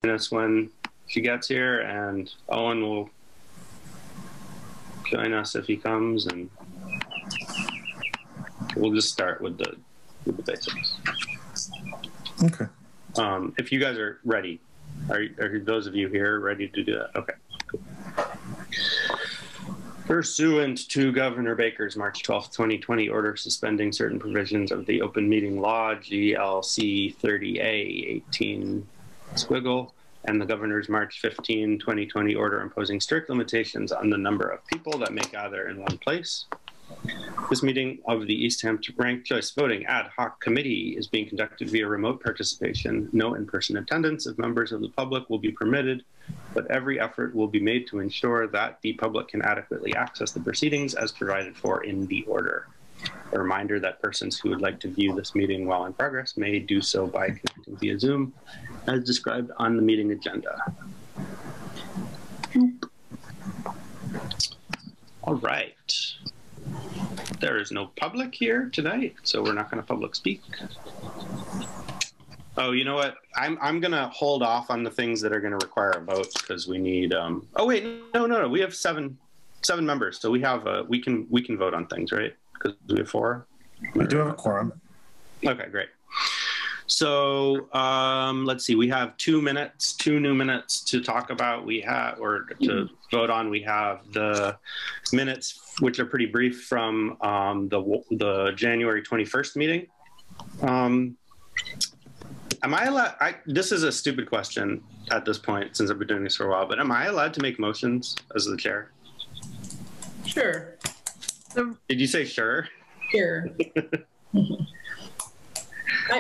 us when she gets here, and Owen will join us if he comes, and we'll just start with the basics. Okay. If you guys are ready, are those of you here ready to do that? Okay, cool. Pursuant to Governor Baker's March 12th, 2020 order suspending certain provisions of the Open Meeting Law, GLC 30A 18 squiggle, and the Governor's March 15, 2020 order imposing strict limitations on the number of people that may gather in one place. This meeting of the Easthampton Ranked Choice Voting Ad Hoc Committee is being conducted via remote participation. No in-person attendance of members of the public will be permitted, but every effort will be made to ensure that the public can adequately access the proceedings as provided for in the order. A reminder that persons who would like to view this meeting while in progress may do so by connecting via Zoom, as described on the meeting agenda. All right. There is no public here tonight, so we're not going to public speak. Oh, you know what? I'm going to hold off on the things that are going to require a vote because we need. Oh wait, no. We have seven members, so we have we can vote on things, right? Because we have 4. We do have a quorum. Okay, great. So let's see. We have 2 new minutes to talk about. We have, or to vote on. We have the minutes, which are pretty brief, from the January 21st meeting. Am I allowed? This is a stupid question at this point, since I've been doing this for a while. But am I allowed to make motions as the chair? Sure. Did you say sure? Sure.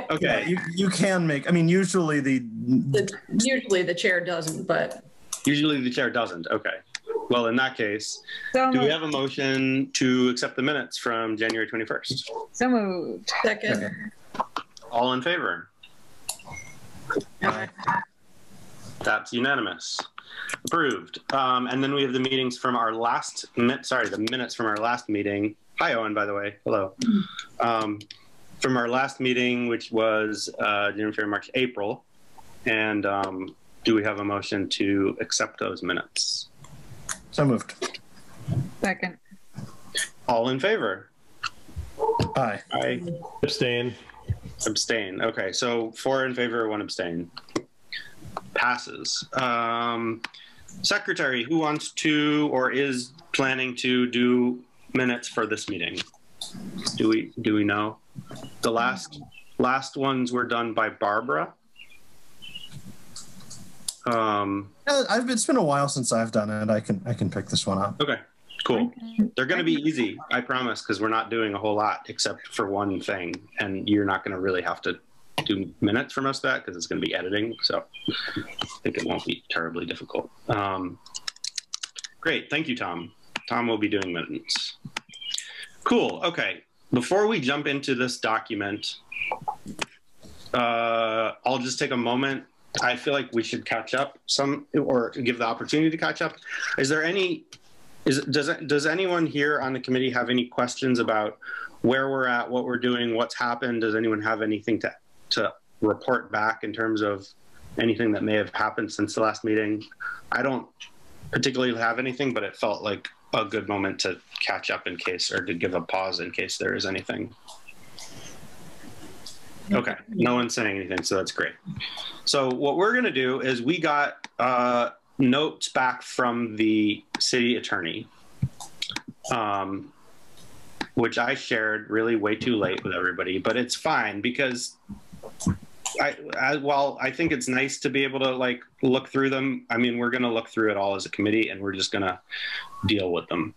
Okay. Yeah, you can make. I mean, usually usually the chair doesn't, but Usually the chair doesn't. Okay. Well, in that case, So do we moved. have a motion to accept the minutes from January 21st? So moved. second. Okay. All in favor? Aye. That's unanimous. Approved. And then we have the meetings from our last, the minutes from our last meeting. Hi, Owen, by the way. Hello. From our last meeting, which was January, February, March, April. And do we have a motion to accept those minutes? So moved. Second. All in favor? Aye. Aye. Abstain. Abstain. Okay, so 4 in favor, 1 abstain. Passes. Secretary, who wants to or is planning to do minutes for this meeting? Do we know? The last ones were done by Barbara. It's been a while since I've done it. I can pick this one up. Okay, cool. They're going to be easy, I promise, because we're not doing a whole lot except for one thing, and you're not going to really have to do minutes for most of that because it's going to be editing. So I think it won't be terribly difficult. Great, thank you, Tom. Tom will be doing minutes. Cool. Okay. Before we jump into this document, I'll just take a moment. I feel like we should catch up or give the opportunity to catch up. Is there any? Does anyone here on the committee have any questions about where we're at, what we're doing, what's happened? Does anyone have anything to report back in terms of anything that may have happened since the last meeting? I don't particularly have anything, but it felt like a good moment to catch up in case, or to give a pause in case there is anything. Okay, no one's saying anything, so that's great. So what we're gonna do is we got notes back from the city attorney, which I shared really way too late with everybody, but it's fine because while I think it's nice to be able to like look through them, I mean, we're gonna look through it all as a committee and we're just gonna deal with them.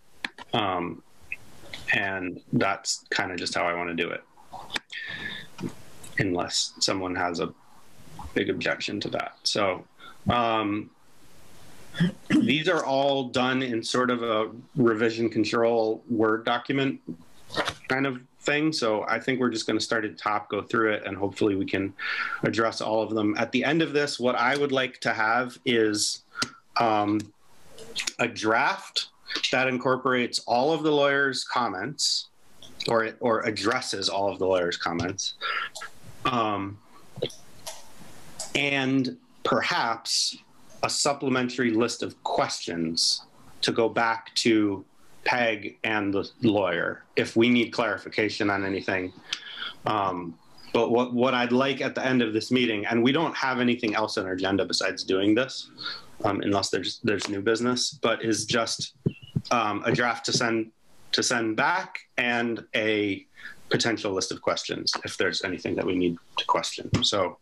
And that's kind of just how I wanna do it. Unless someone has a big objection to that. So these are all done in sort of a revision control Word document kind of thing. So I think we're just going to start at the top, go through it, and hopefully we can address all of them. At the end of this, what I would like to have is a draft that incorporates all of the lawyers' comments or addresses all of the lawyers' comments. And perhaps a supplementary list of questions to go back to Peg and the lawyer if we need clarification on anything. But what I'd like at the end of this meeting, and we don't have anything else on our agenda besides doing this, unless there's new business, but is just a draft to send back and a potential list of questions if there's anything that we need to question. So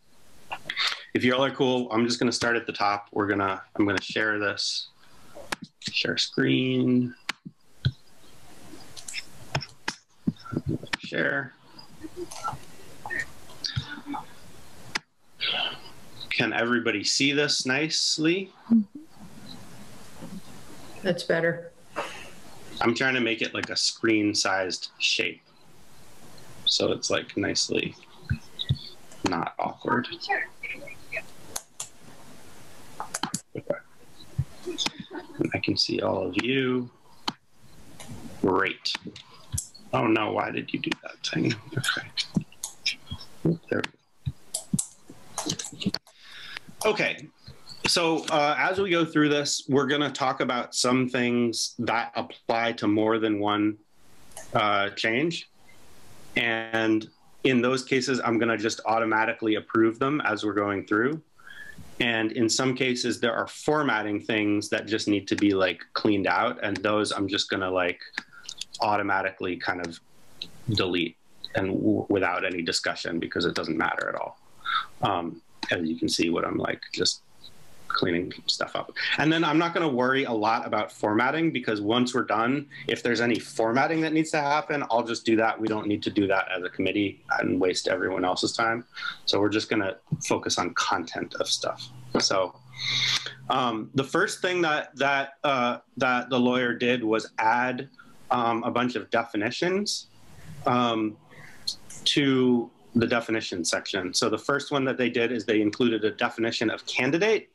if you all are cool, I'm just going to start at the top. I'm going to share this, share screen, share. Can everybody see this nicely? That's better. I'm trying to make it like a screen-sized shape, so it's like nicely not awkward. Okay. And I can see all of you. Great. Oh no, why did you do that thing? Okay. There we go. Okay. So as we go through this, we're going to talk about some things that apply to more than one change. And in those cases, I'm going to just automatically approve them as we're going through. And in some cases, there are formatting things that just need to be like cleaned out. And those I'm just going to like automatically kind of delete and without any discussion because it doesn't matter at all. As you can see what I'm like just cleaning stuff up. And then I'm not going to worry a lot about formatting because once we're done, if there's any formatting that needs to happen, I'll just do that. We don't need to do that as a committee and waste everyone else's time. So we're just going to focus on content of stuff. So the first thing that the lawyer did was add a bunch of definitions to the definition section. So the first one that they did is they included a definition of candidate,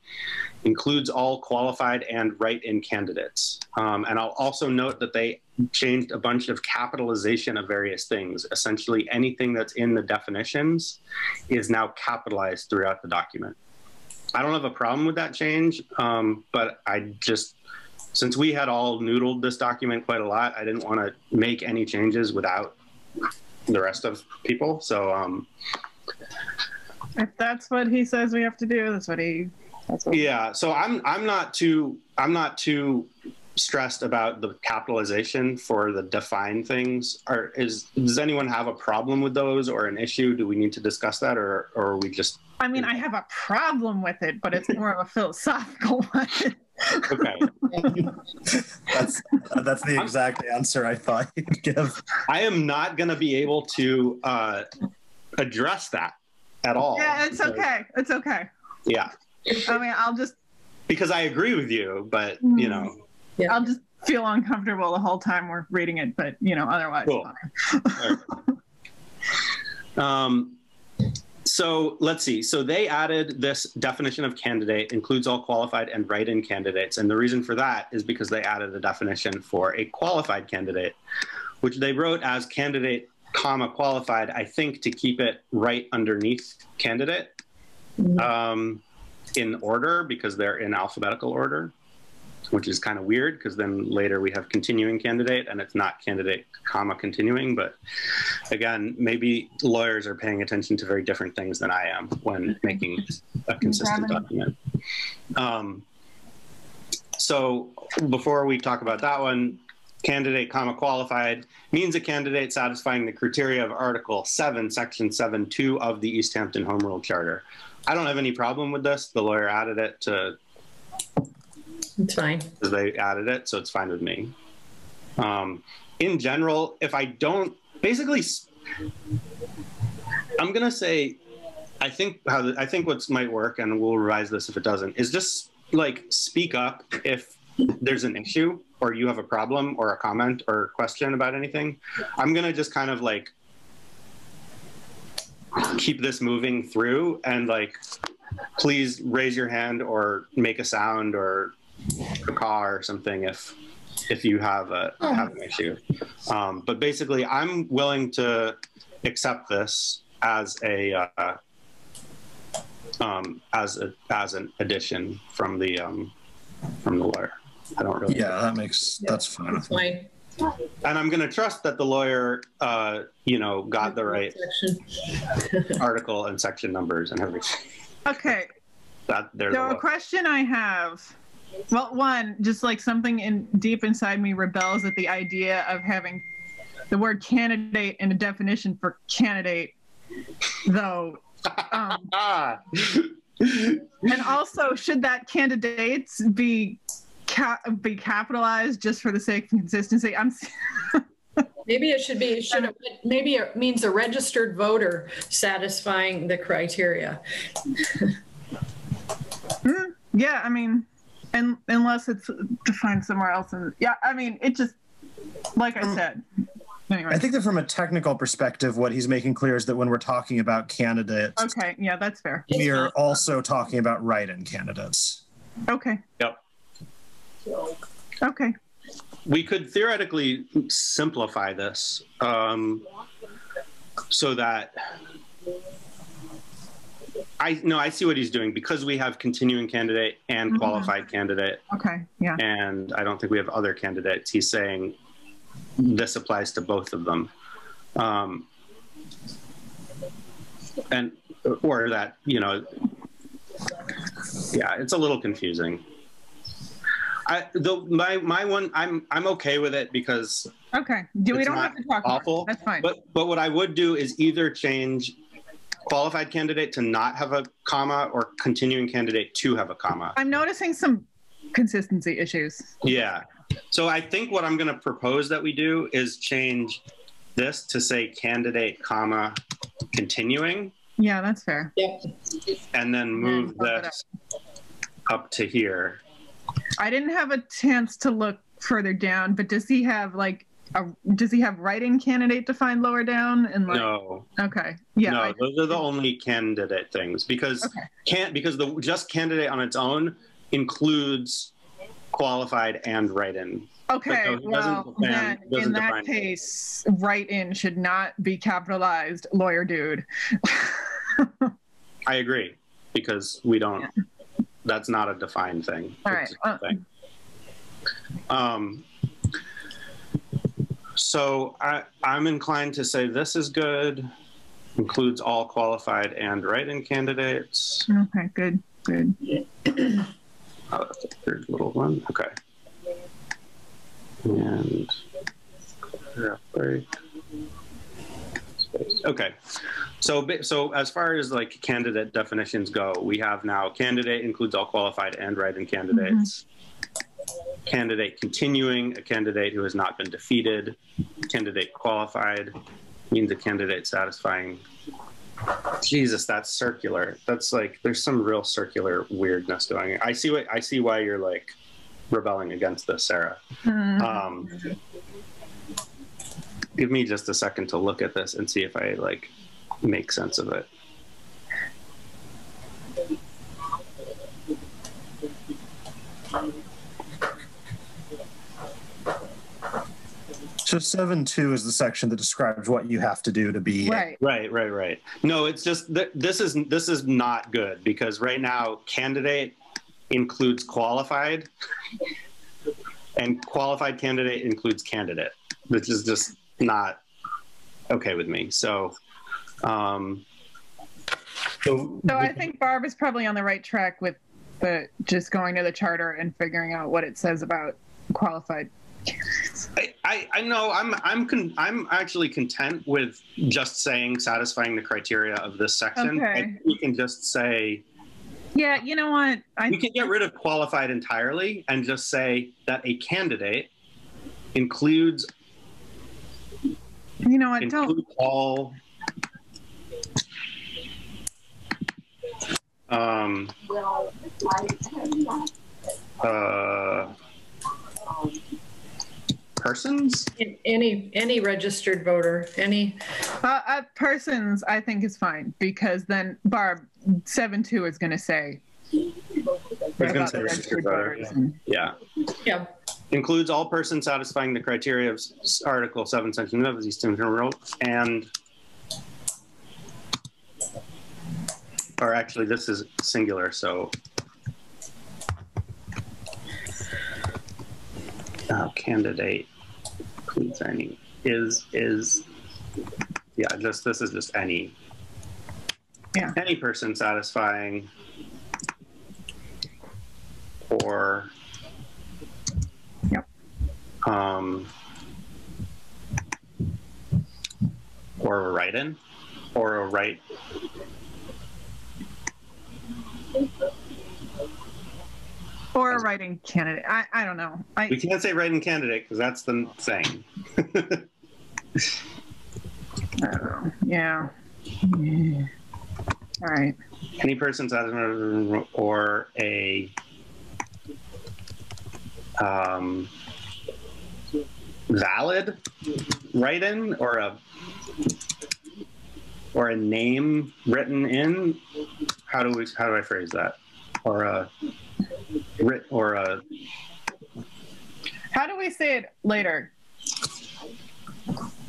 includes all qualified and write-in candidates. And I'll also note that they changed a bunch of capitalization of various things. Essentially anything that's in the definitions is now capitalized throughout the document. I don't have a problem with that change, but I just, since we had all noodled this document quite a lot, I didn't want to make any changes without the rest of people. So if that's what he says we have to do, that's what yeah. So I'm not too stressed about the capitalization for the defined things. Does anyone have a problem with those or an issue? Do we need to discuss that or are we just? I mean, I have a problem with it, but it's more of a philosophical one. Okay. That's the exact answer I thought you'd give. I am not going to be able to address that at all. Yeah, it's okay. It's okay. Yeah. I mean, I'll just... Because I agree with you, but, you know. Yeah. I'll just feel uncomfortable the whole time we're reading it, but, you know, otherwise cool. Fine. So let's see. So they added this definition of candidate, includes all qualified and write-in candidates. And the reason for that is because they added a definition for a qualified candidate, which they wrote as candidate, comma, qualified, I think to keep it right underneath candidate in order because they're in alphabetical order, which is kind of weird because then later we have continuing candidate and it's not candidate, comma, continuing. But again, maybe lawyers are paying attention to very different things than I am when making a consistent document. So before we talk about that one, candidate, comma, qualified means a candidate satisfying the criteria of Article 7, Section 7.2 of the Easthampton Home Rule Charter. I don't have any problem with this. The lawyer added it to... It's fine. They added it, so it's fine with me. In general, if I don't, basically, I'm gonna say, I think what might work, and we'll revise this if it doesn't, is just like speak up if there's an issue or you have a problem or a comment or question about anything. I'm gonna just kind of like keep this moving through and like, please raise your hand or make a sound or a car or something if you have an issue. But basically, I'm willing to accept this as a as an addition from the lawyer. I don't really. Yeah, that's fine. That's fine. And I'm going to trust that the lawyer, got the right article and section numbers and everything. Okay. So a question I have, well, one, just like something deep inside me rebels at the idea of having the word candidate in a definition for candidate, though. And also, should that candidates be capitalized just for the sake of consistency? Maybe it should be. Maybe it means a registered voter satisfying the criteria. Yeah, I mean, and unless it's defined somewhere else, it just, like I said. Anyway. I think that from a technical perspective, what he's making clear is that when we're talking about candidates, okay, yeah, that's fair. We are also talking about write-in candidates. Okay. Yep. Okay. We could theoretically simplify this so that I see what he's doing, because we have continuing candidate and qualified candidate. Okay. Yeah. And I don't think we have other candidates. He's saying this applies to both of them. It's a little confusing. My one, I'm okay with it because we don't have to talk awful. About it. That's fine. But what I would do is either change qualified candidate to not have a comma or continuing candidate to have a comma. I'm noticing some consistency issues. Yeah. So I think what I'm going to propose that we do is change this to say candidate, comma, continuing. Yeah, that's fair. Yep. And then move this up to here. I didn't have a chance to look further down, but does he have write-in candidate defined lower down? And no. Okay. Yeah. No, those are the only candidate things, because the just candidate on its own includes qualified and write-in. Okay, well, then in that case, write-in should not be capitalized, lawyer dude. I agree, because we don't. Yeah. That's not a defined thing. All right. So I'm inclined to say this is good. Includes all qualified and write-in candidates. Okay, good. Oh, that's a third little one. Okay. And break. Okay. So as far as like candidate definitions go, we have now candidate includes all qualified and write-in candidates. Candidate continuing, a candidate who has not been defeated. Candidate qualified means a candidate satisfying. Jesus, that's circular. That's like, there's some real circular weirdness going on. I see why you're like rebelling against this, Sarah. Give me just a second to look at this and see if I like make sense of it. So 7.2 is the section that describes what you have to do to be right. No, it's just this is not good, because right now candidate includes qualified and qualified candidate includes candidate, which is just not okay with me. So I think Barb is probably on the right track with just going to the charter and figuring out what it says about qualified candidates. I know I'm actually content with just saying satisfying the criteria of this section. Okay. I think we can just say, yeah, you know what? We can get rid of qualified entirely and just say that a candidate includes. You know what? Don't all. Persons? Any registered voter, any. Persons, I think is fine, because then Barb 7.2 is going to say. Registered voters. Yeah. Includes all persons satisfying the criteria of Article 7, Section 9 of the Easthampton Rule, and or actually this is singular, so candidate includes any, yeah, this is just any. Yeah. Any person satisfying or yep. Or a write-in or a write. Or a writing candidate. I don't know. We can't say write-in candidate because that's the thing. Yeah. All right. Any person satisfying or a valid write-in or a name written in. How do I phrase that? Or a How do we say it later?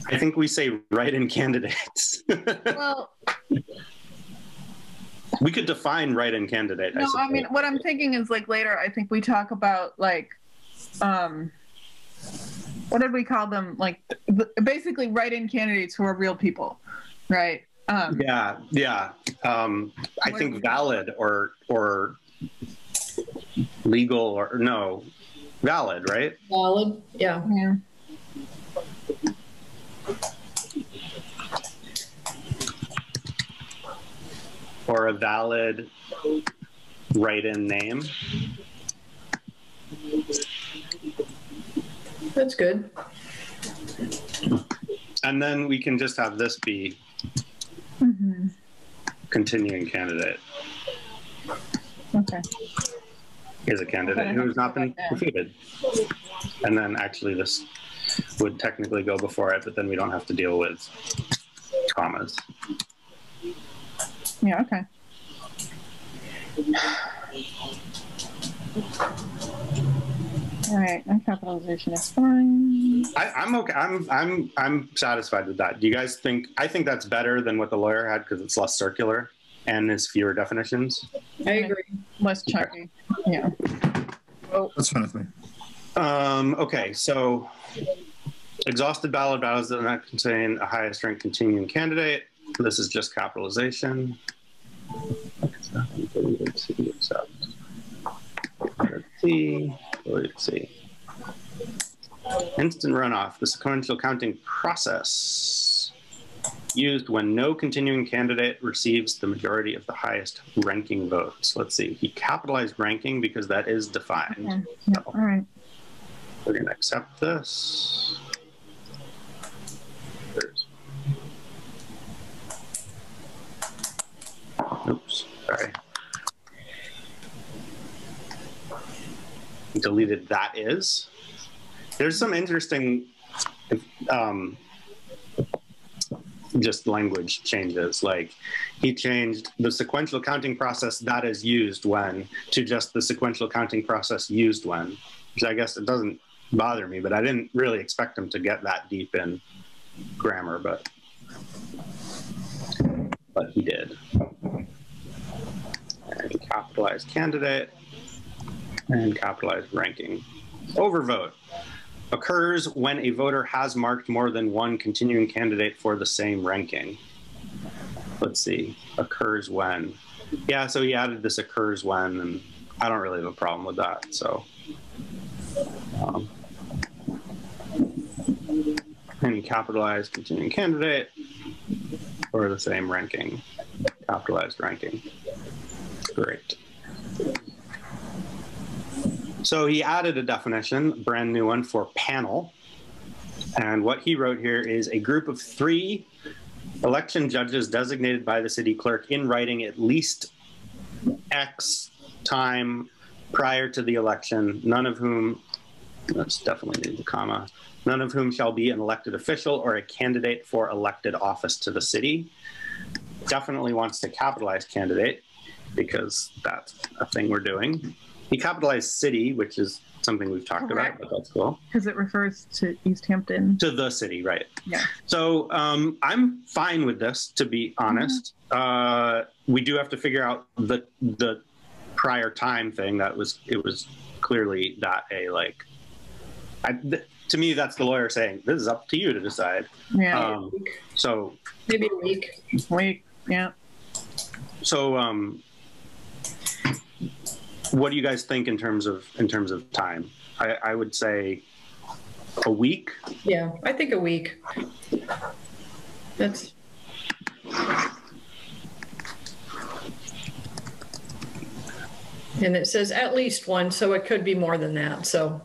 I think we say write-in candidates. Well, we could define write-in candidate. No, I mean, what I'm thinking is like later, I think we talk about like, what did we call them? Like basically write-in candidates who are real people, right? Yeah. I think valid or legal or no, valid, right? Valid, yeah. Yeah. Or a valid write-in name. That's good. And then we can just have this be continuing candidate. Okay. Is a candidate who has not been defeated. And then actually this would technically go before it, but then we don't have to deal with commas. Yeah, okay. All right, and capitalization is fine. I'm okay. I'm satisfied with that. Do you guys think? I think that's better than what the lawyer had because it's less circular and there's fewer definitions. I agree. Less chunky. Yeah. Oh, that's fine with me. Okay, so exhausted ballot ballots that do not contain a highest ranked continuing candidate. This is just capitalization. Let's see. Instant runoff, the sequential counting process used when no continuing candidate receives the majority of the highest ranking votes. Let's see, he capitalized ranking because that is defined. Okay. Yeah. So All right. we're going to accept this. Oops, sorry. Deleted that is. There's some interesting just language changes. Like he changed the sequential counting process that is used when to just the sequential counting process used when, which I guess it doesn't bother me, but I didn't really expect him to get that deep in grammar, but he did. And capitalized candidate and capitalized ranking. Overvote occurs when a voter has marked more than one continuing candidate for the same ranking. Let's see, occurs when. Yeah, so he added this occurs when, and I don't really have a problem with that, so. And capitalized continuing candidate for the same ranking, capitalized ranking. Great. So he added a definition, brand new one for panel. And what he wrote here is a group of 3 election judges designated by the city clerk in writing at least X time prior to the election, none of whom, let's definitely need the comma, none of whom shall be an elected official or a candidate for elected office to the city. Definitely wants to capitalize candidate because that's a thing we're doing. He capitalized city, which is something we've talked Correct. about, but that's cool. Because it refers to Easthampton. To the city, right? Yeah. So I'm fine with this, to be honest. We do have to figure out the prior time thing. It was clearly that to me, that's the lawyer saying, this is up to you to decide. Yeah. So Maybe a week. Week. Yeah. So what do you guys think in terms of time? I would say a week. Yeah, I think a week. That's. And it says at least one, so it could be more than that. So.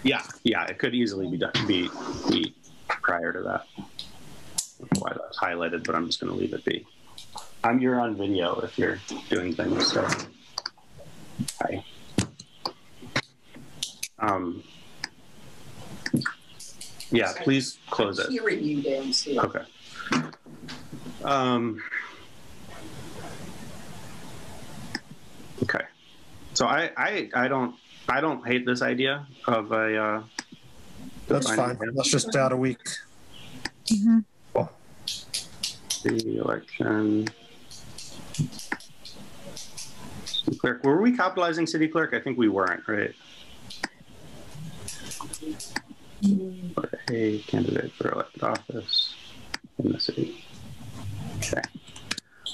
Yeah, it could easily be prior to that. I don't know why that's highlighted, but I'm just going to leave it be. You're on video if you're doing things. So, hi. Yeah, please close it. Hearing you downstairs. Okay. Okay. So I don't hate this idea of a. That's fine. Let's just add a week. Mm-hmm. Cool. The election. City clerk. Were we capitalizing city clerk? I think we weren't, right? Or a candidate for elected office in the city. Okay.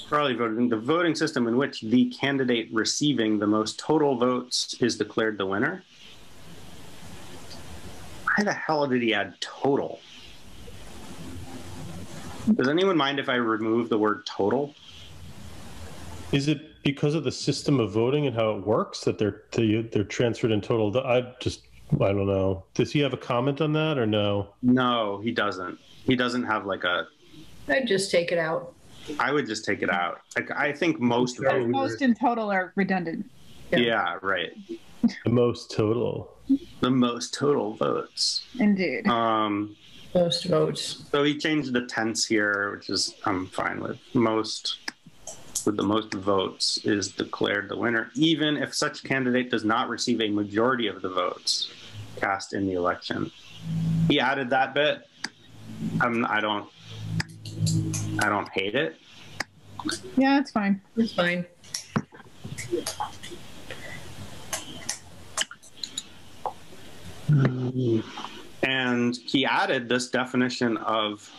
Probably voting. The voting system in which the candidate receiving the most total votes is declared the winner. Why the hell did he add total? Does anyone mind if I remove the word total? Is it because of the system of voting and how it works that they're transferred in total? I don't know. Does he have a comment on that or no? No, he doesn't. He doesn't have like a. I'd just take it out. I would just take it out. I think most. Most in total are redundant. Yeah, right. The most total. The most total votes. Indeed. Most votes. So he changed the tense here, which is I'm fine with. Most with the most votes is declared the winner, even if such candidate does not receive a majority of the votes cast in the election. He added that bit. I don't hate it. Yeah, it's fine. It's fine. And he added this definition of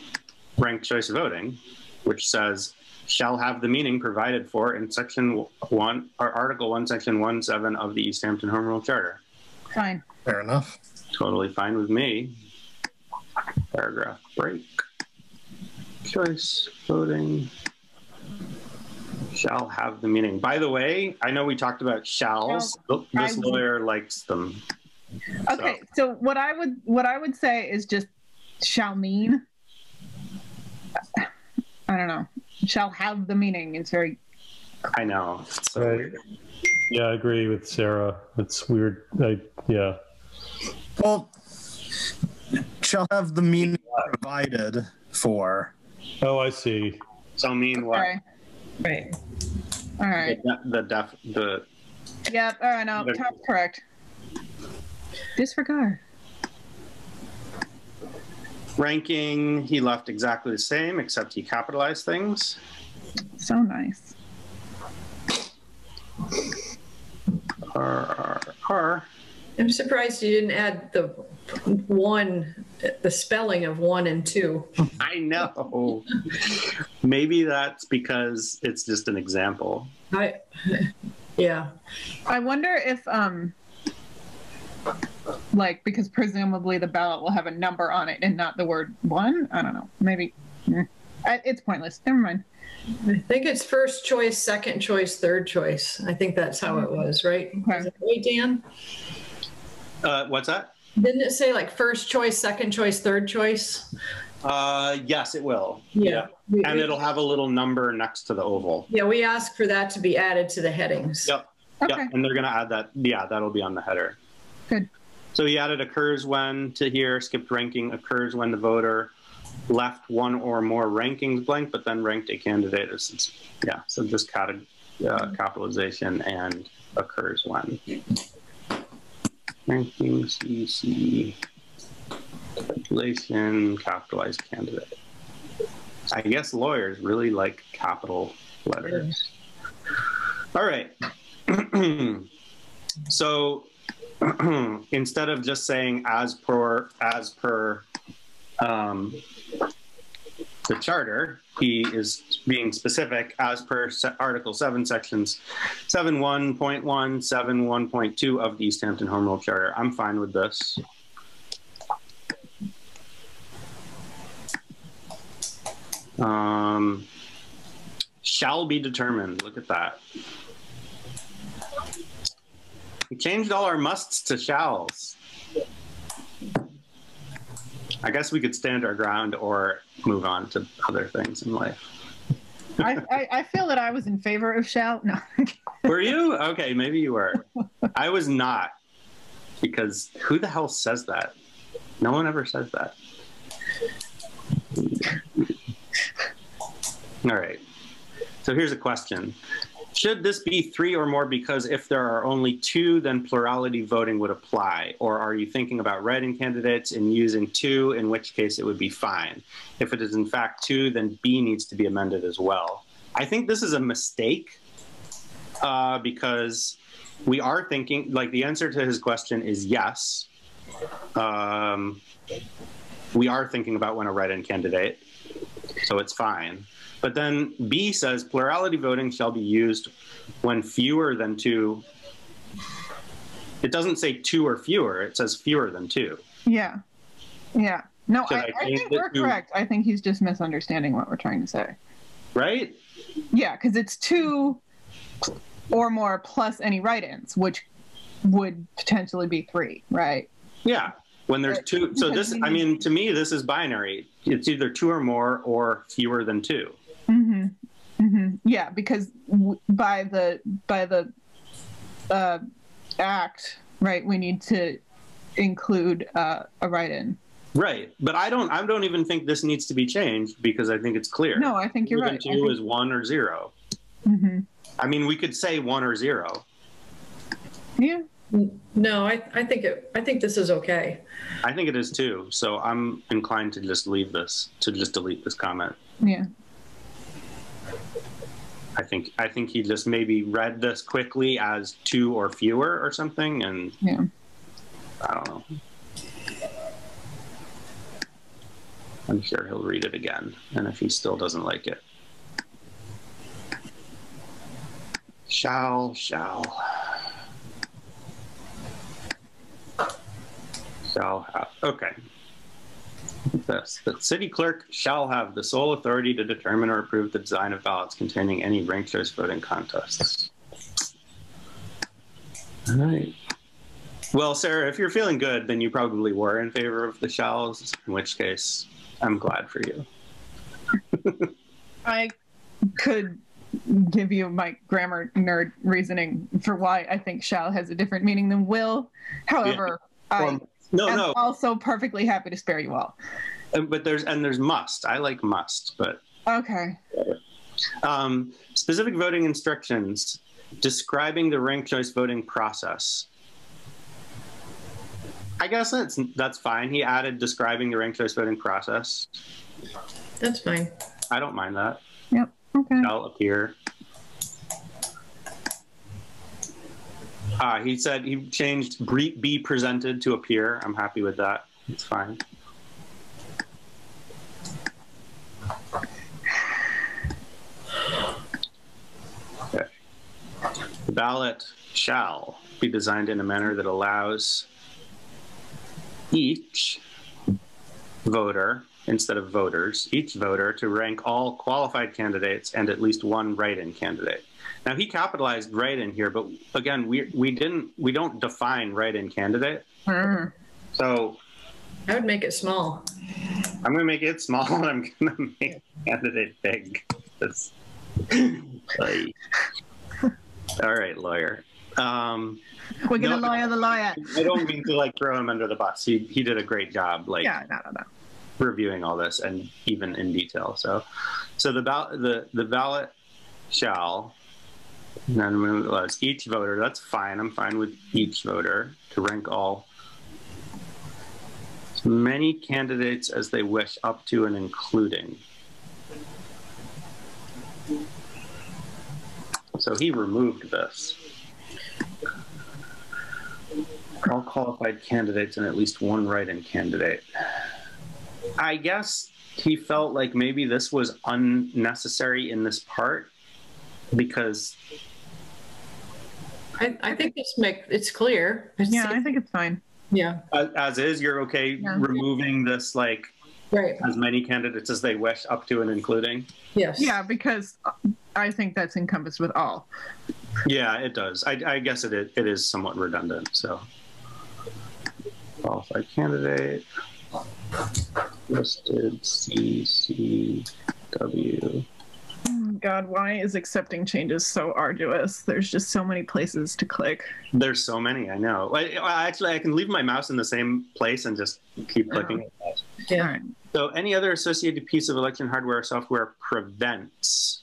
ranked choice voting, which says, shall have the meaning provided for in Section 1 or Article 1, Section 1(7) of the Easthampton Home Rule Charter. Fine. Fair enough. Totally fine with me. Paragraph break. Choice voting shall have the meaning. By the way, I know we talked about shalls. This lawyer likes them. Okay, so what I would say is just shall mean. I don't know. Shall have the meaning. It's very. I know. So Right. weird. Yeah, I agree with Sarah. It's weird. Yeah. Well, shall have the meaning provided for. Oh, I see. So mean what? Okay. Right. All right. The Yep. All right. No, Tom's correct. Disregard. ranking, he left exactly the same, except he capitalized things. So nice. I'm surprised you didn't add the spelling of 1 and 2. I know. Maybe that's because it's just an example. Yeah. I wonder if, because presumably the ballot will have a number on it and not the word 1. I don't know. Maybe. It's pointless. Never mind. I think it's first choice, second choice, third choice. I think that's how it was, right? Okay. Is that right, Dan? What's that? Didn't it say like first choice, second choice, third choice? Yes, it will. Yeah. And it'll have a little number next to the oval. Yeah, we asked for that to be added to the headings. Yep. Okay. Yep. And they're going to add that. Yeah, that'll be on the header. Good. So he added occurs when to here, skipped ranking, occurs when the voter left one or more rankings blank, but then ranked a candidate. So just capitalization and occurs when. Ranking CC calculation capitalized candidate. I guess lawyers really like capital letters. All right. So instead of just saying as per the charter, he is being specific as per Article 7, Sections 7.1.1, 7.1.2 of the Easthampton Home Rule Charter. I'm fine with this. Shall be determined. Look at that. We changed all our musts to shalls. I guess we could stand our ground or move on to other things in life. I feel that I was in favor of shall. No. Were you? Okay, maybe you were. I was not, because who the hell says that? No one ever says that. All right. So here's a question. Should this be 3 or more because if there are only 2, then plurality voting would apply? Or are you thinking about write-in candidates and using 2, in which case it would be fine? If it is in fact 2, then B needs to be amended as well. I think this is a mistake because we are thinking, like the answer to his question is yes. We are thinking about when a write-in candidate, so it's fine. But then B says plurality voting shall be used when fewer than 2. It doesn't say 2 or fewer, it says fewer than 2. Yeah. Yeah. No, Should I think we're correct. I think he's just misunderstanding what we're trying to say. Right? Yeah, because it's 2 or more plus any write-ins, which would potentially be 3, right? Yeah. When there's 2. So this, I mean, to me, this is binary. It's either 2 or more or fewer than 2. Mm-hmm. Mm-hmm. Yeah, because by the act, right, we need to include a write-in. Right, but I don't even think this needs to be changed because I think it's clear. No, I think you're right. 2 is 1 or 0. Mm-hmm. I mean, we could say 1 or 0. Yeah. No, I think this is okay. I think it is too. So I'm inclined to just leave this, to just delete this comment. Yeah. I think he just maybe read this quickly as 2 or fewer or something, and yeah. I don't know. I'm sure he'll read it again, and if he still doesn't like it. Shall have, okay. This, the city clerk shall have the sole authority to determine or approve the design of ballots containing any ranked choice voting contests. All right. Well, Sarah, if you're feeling good, then you probably were in favor of the shalls, in which case I'm glad for you. I could give you my grammar nerd reasoning for why I think shall has a different meaning than will. However, yeah. I'm also perfectly happy to spare you all. But there's must. I like must, but okay. Specific voting instructions describing the ranked choice voting process. I guess that's fine. He added describing the ranked choice voting process. That's fine. I don't mind that. Yep. Okay. Shall appear. He said he changed be presented to appear. I'm happy with that. It's fine. Okay. The ballot shall be designed in a manner that allows each voter, instead of voters, each voter to rank all qualified candidates and at least one write-in candidate. Now he capitalized write-in here, but again, we don't define write-in candidate. So I would make it small. I'm gonna make it small and I'm gonna make candidate big. That's all right, lawyer. We're gonna lawyer the lawyer. I don't mean to like throw him under the bus. He did a great job, like no. reviewing all this and even in detail. So the ballot shall Non-limited each voter. That's fine. I'm fine with each voter to rank all. As many candidates as they wish, up to and including. So he removed this. All qualified candidates and at least one write-in candidate. I guess he felt like maybe this was unnecessary in this part because I think it's clear. Yeah, I think it's fine. Yeah. As is, you're okay removing this, like, right. As many candidates as they wish, up to and including? Yes. Yeah, because I think that's encompassed with all. Yeah, it does. I guess it is somewhat redundant, so. Qualified candidate, listed CCW. God, why is accepting changes so arduous? There's just so many places to click. There's so many, I know. Actually, I can leave my mouse in the same place and just keep clicking. Yeah. All right. So any other associated piece of election hardware or software prevents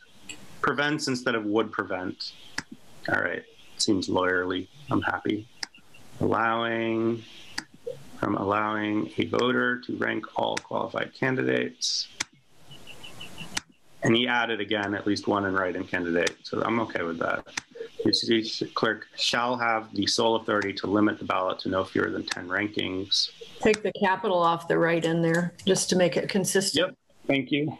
instead of would prevent. All right, seems lawyerly. I'm happy. Allowing a voter to rank all qualified candidates. And he added again at least one in write-in candidate, so I'm okay with that. The city clerk shall have the sole authority to limit the ballot to no fewer than 10 rankings. Take the capital off the write-in there, just to make it consistent. Yep, thank you.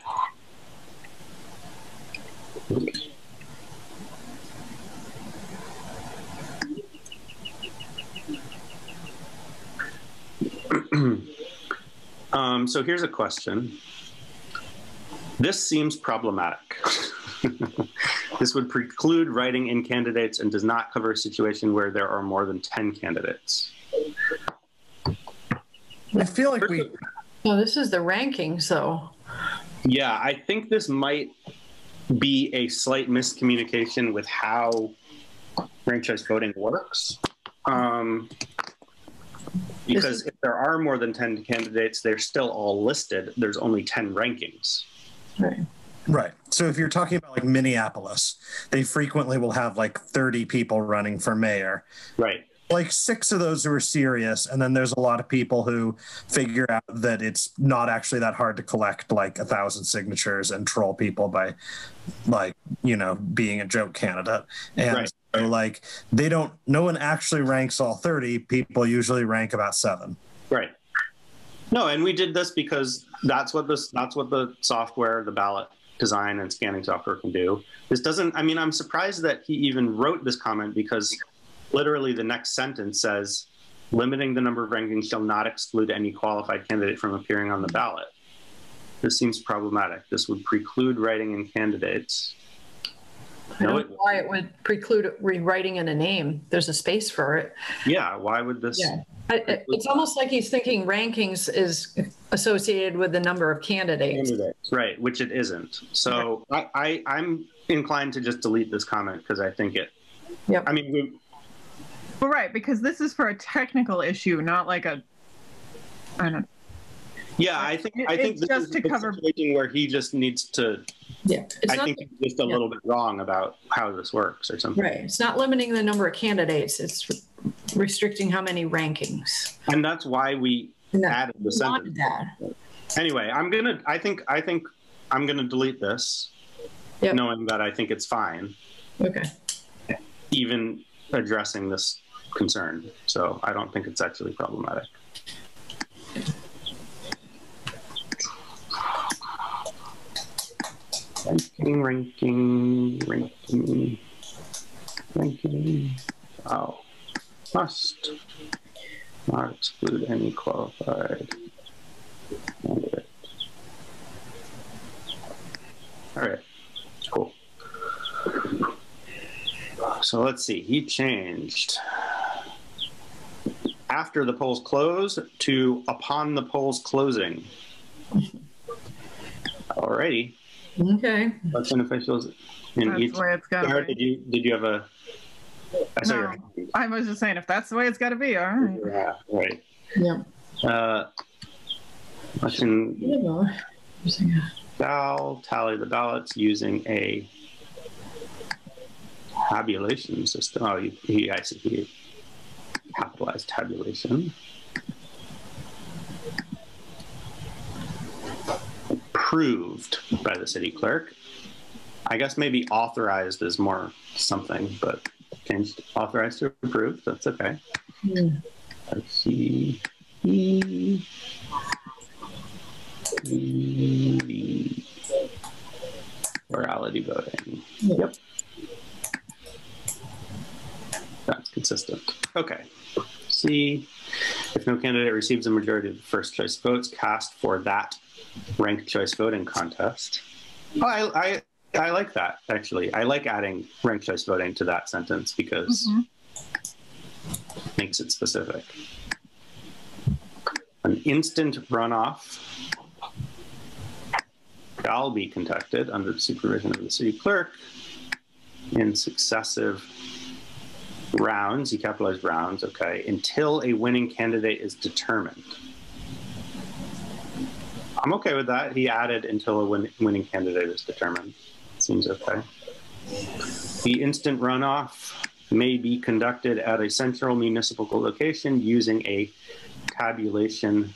So here's a question. This seems problematic. This would preclude writing in candidates and does not cover a situation where there are more than 10 candidates. I feel like we... Well, this is the ranking, so. Yeah, I think this might be a slight miscommunication with how ranked choice voting works. Because if there are more than 10 candidates, they're still all listed. There's only 10 rankings. Right. Right. So if you're talking about like Minneapolis, they frequently will have like 30 people running for mayor. Right. Like 6 of those who are serious. And then there's a lot of people who figure out that it's not actually that hard to collect like 1,000 signatures and troll people by like, being a joke candidate. And right. So, like no one actually ranks all 30. People usually rank about 7. Right. No, and we did this because that's what the software, the ballot design and scanning software can do. This doesn't, I'm surprised that he even wrote this comment because literally the next sentence says, limiting the number of rankings shall not exclude any qualified candidate from appearing on the ballot. This seems problematic. This would preclude writing in candidates. I don't know why it would preclude rewriting in a name. There's a space for it. Yeah, why would this? Yeah. It's almost like he's thinking rankings is associated with the number of candidates. Right, which it isn't. So I'm inclined to just delete this comment because I think it. Yep. Well, right, because this is for a technical issue, not like I don't. Yeah, I think this just is to a cover situation where he just needs to. Yeah, I think he's just a little bit wrong about how this works or something. Right, it's not limiting the number of candidates; it's restricting how many rankings. And that's why we added the sentence. Anyway, I think I'm gonna delete this, knowing that I think it's fine. Okay. Even addressing this concern, so I don't think it's actually problematic. Ranking. Oh, must not exclude any qualified candidate. All right, cool. So let's see, he changed after the polls close to upon the polls closing. Alrighty. Okay. Election officials in That's each. the way it's gotta be. Did you have a? No, I was just saying if that's the way it's got to be. All right. Yeah. Right. Yeah. Election. Shall tally the ballots using a tabulation system. Oh, I see. He capitalized tabulation. Approved by the city clerk. I guess maybe authorized is more something, but changed authorized to approved. That's okay. Let's see. Plurality voting. Yep. That's consistent. Okay. C, if no candidate receives a majority of the first choice votes cast for that ranked choice voting contest. Oh, I like that, actually. I like adding ranked choice voting to that sentence because it makes it specific. An instant runoff shall be conducted under the supervision of the city clerk in successive rounds, he capitalized rounds, okay, until a winning candidate is determined. I'm okay with that. He added until a winning candidate is determined. Seems okay. The instant runoff may be conducted at a central municipal location using a tabulation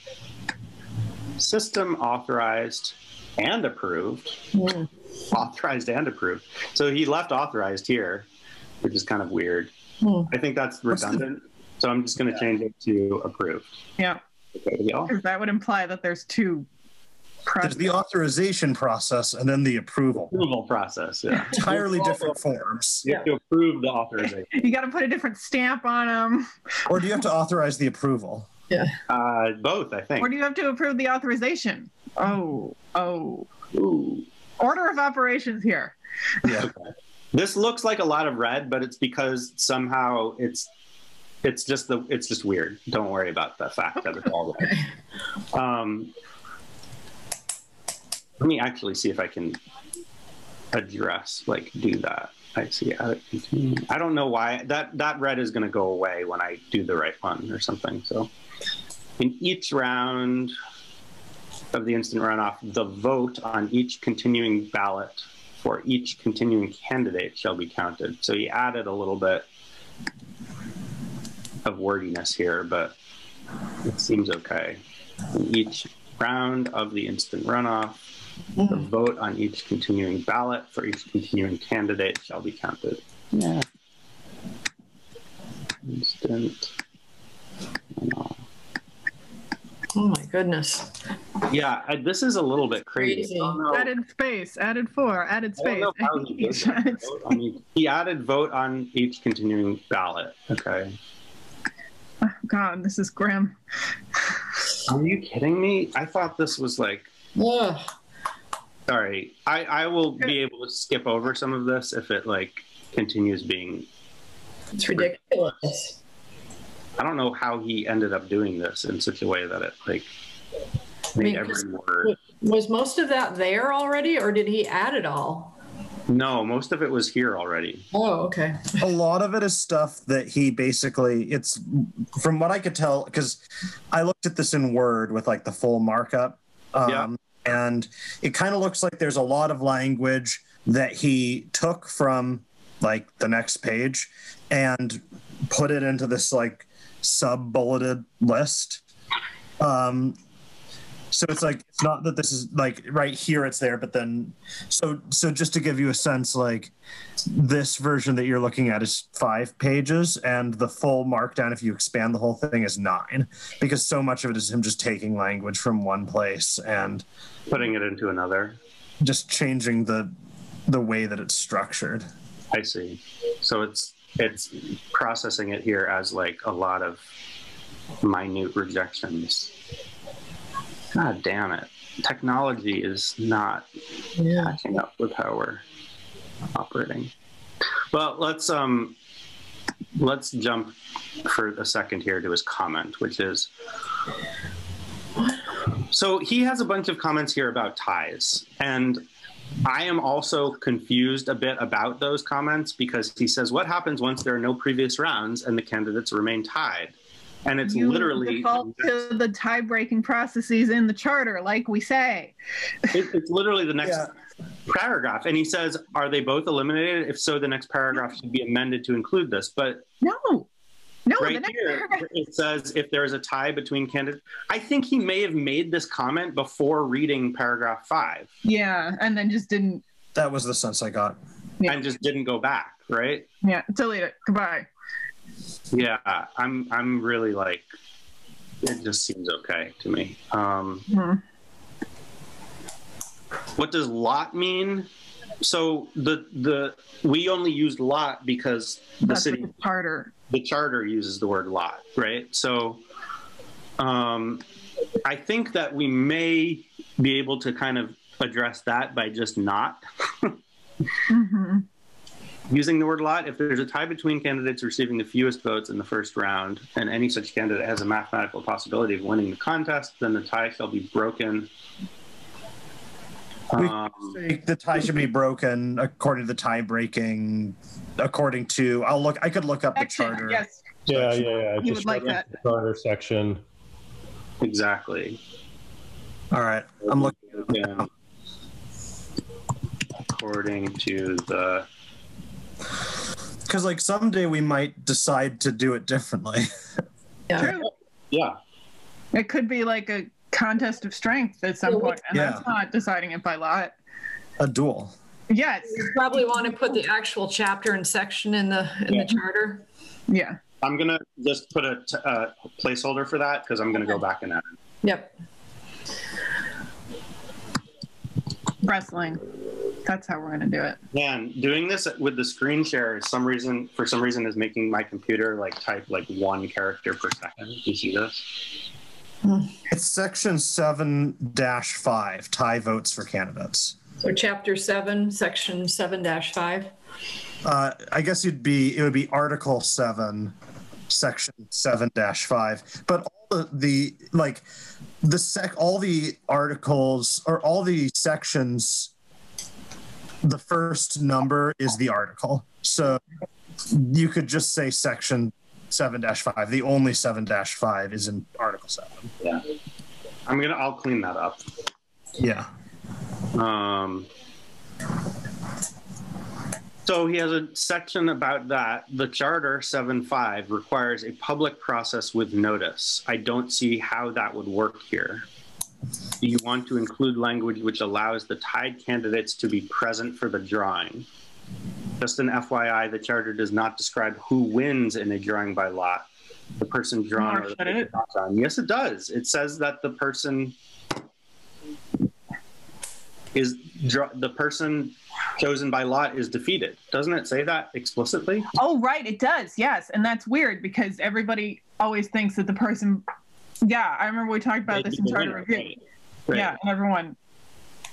system authorized and approved. Authorized and approved. So he left authorized here, which is kind of weird. I think that's redundant. So I'm just going to change it to approved. Yeah. Okay, y'all? Because that would imply that there's two There's the authorization process and then the approval. Approval process, yeah. Entirely different forms. You have to approve the authorization. You got to put a different stamp on them. Or do you have to authorize the approval? Yeah. Both, I think. Or do you have to approve the authorization? Oh. Ooh. Order of operations here. Yeah. Okay. This looks like a lot of red, but it's because somehow it's just weird. Don't worry about the fact that it's all red. Let me actually see if I can address, do that. I see. I don't know why that red is going to go away when I do the right one or something. So in each round of the instant runoff, the vote on each continuing ballot for each continuing candidate shall be counted. So he added a little bit of wordiness here, but it seems okay. In each round of the instant runoff, the vote on each continuing ballot for each continuing candidate shall be counted. Yeah. Instant runoff. Oh my goodness. Yeah, this is a little bit crazy. Added space, added 4, added space. I don't know how he did that. I mean, he added vote on each continuing ballot. Okay. Oh, God, this is grim. Are you kidding me? I thought this was Ugh. Sorry. I will be able to skip over some of this if it continues being. It's ridiculous. I don't know how he ended up doing this in such a way that it made every word. Was most of that there already, or did he add it all? No, most of it was here already. Oh, okay. A lot of it is stuff that he basically, it's from what I could tell, because I looked at this in Word with the full markup. And it kind of looks like there's a lot of language that he took from the next page and put it into this sub-bulleted list. So it's it's not that this is right here it's there, but then so just to give you a sense, this version that you're looking at is 5 pages, and the full markdown, if you expand the whole thing, is 9, because so much of it is him just taking language from one place and putting it into another, just changing the way that it's structured. I see. So it's processing it here as a lot of minute rejections. God damn it. Technology is not catching up with how we're operating. Well, let's jump for a second here to his comment, which is, so he has a bunch of comments here about ties, and I am also confused a bit about those comments, because he says, what happens once there are no previous rounds and the candidates remain tied? And it's literally default to the tie-breaking processes in the charter, like we say. It's literally the next paragraph, and he says, are they both eliminated? If so, the next paragraph should be amended to include this. But No, the right next here, paragraph. it says if there is a tie between candidates. I think he may have made this comment before reading paragraph 5. Yeah, and then just didn't. That was the sense I got. Yeah. And just didn't go back, right? Yeah, delete it. Goodbye. Yeah, I'm really like, it just seems okay to me. What does lot mean? So we only used lot because That's what the charter uses the word lot, right? So I think that we may be able to kind of address that by just not using the word lot. If there's a tie between candidates receiving the fewest votes in the first round, and any such candidate has a mathematical possibility of winning the contest, then the tie shall be broken. The tie should be broken according to the tie breaking. According to, I could look up the charter. Yes. Yeah. You Just would like that. the charter section. Exactly. All right, I'm looking. Yeah. According to the. Because like someday we might decide to do it differently. Yeah. True. Yeah. It could be like a contest of strength at some point, and Yeah. that's not deciding it by lot. A duel. Yes. You probably want to put the actual chapter and section in the charter. Yeah. I'm gonna just put a placeholder for that because I'm gonna go back and add it. Yep. Wrestling. That's how we're going to do it. Man, doing this with the screen share for some reason is making my computer like type like 1 character per second. You see this? It's section 7-5, tie votes for candidates. So chapter 7, section 7-5. I guess it would be article 7, section 7-5. But all all the articles or all the sections, the first number is the article. So you could just say section 7-5. The only 7-5 is in article 7. Yeah. I'll clean that up. Yeah. So he has a section about that. The charter 7.5 requires a public process with notice. I don't see how that would work here. Do you want to include language which allows the tied candidates to be present for the drawing? Just an FYI, the charter does not describe who wins in a drawing by lot. The person drawn or the not drawn. Yes, it does. It says that the person chosen by lot is defeated. Doesn't it say that explicitly? Oh, right. It does. Yes. And that's weird because everybody always thinks that the person. Yeah, I remember we talked about this in charter review. Right. Yeah, and everyone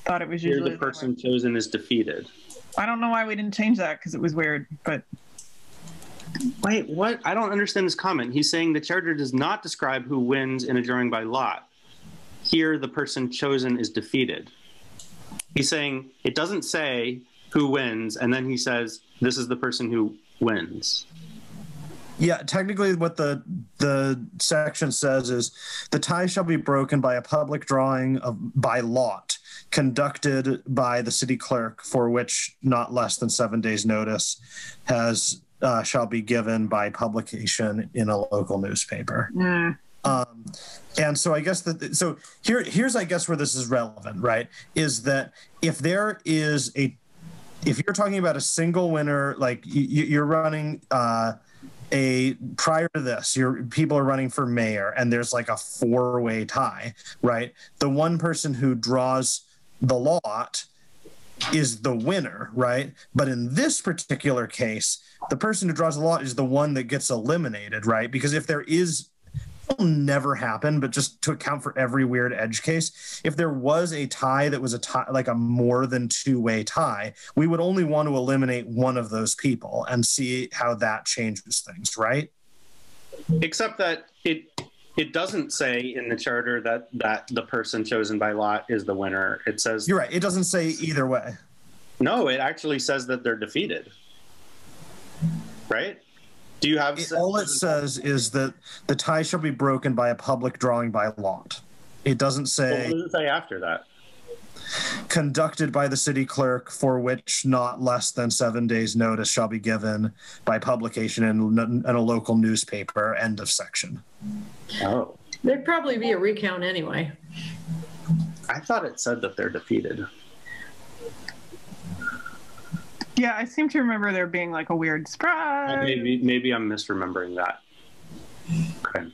thought it was Here usually the person chosen is defeated. I don't know why we didn't change that because it was weird, but wait, what? I don't understand this comment. He's saying the charter does not describe who wins in a drawing by lot. Here the person chosen is defeated. He's saying it doesn't say who wins, and then he says this is the person who wins. Yeah, technically what the section says is the tie shall be broken by a public drawing by lot conducted by the city clerk for which not less than 7 days notice shall be given by publication in a local newspaper. And so I guess here's I guess where this is relevant, right? Is that if you're talking about a single winner, like you're running prior to this, people are running for mayor and there's like a 4-way tie, right? The one person who draws the lot is the winner, right? But in this particular case, the person who draws the lot is the one that gets eliminated, right? Because if there is, it will never happen, but just to account for every weird edge case, if there was a tie that was a tie, like a more than 2-way tie, we would only want to eliminate one of those people and see how that changes things, right? Except that it doesn't say in the charter that the person chosen by lot is the winner. It says... You're right. It doesn't say either way. No, it actually says that they're defeated. Right? Do you have... All it says is that the tie shall be broken by a public drawing by lot. It doesn't say... What does it say after that? conducted by the city clerk, for which not less than 7 days notice shall be given by publication in a local newspaper. End of section. Oh, There'd probably be a recount anyway. I thought it said that they're defeated. Yeah, I seem to remember there being like a weird surprise. Maybe I'm misremembering that. Okay.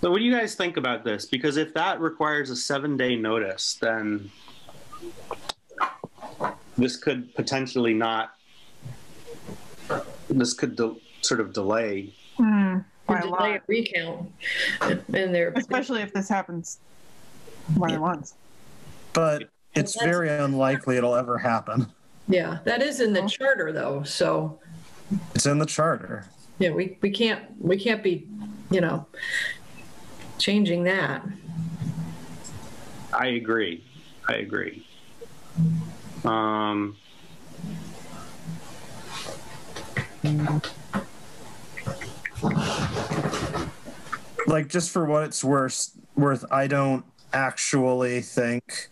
So what do you guys think about this? Because if that requires a 7-day notice, then this could potentially not, this could sort of delay. By a Delay lot. a recount. And they're, Especially if this happens more than once. But it's very unlikely it'll ever happen. yeah, that is in the charter though. So It's in the charter. yeah, we can't be, changing that. I agree. Like, just for what it's worth, I don't actually think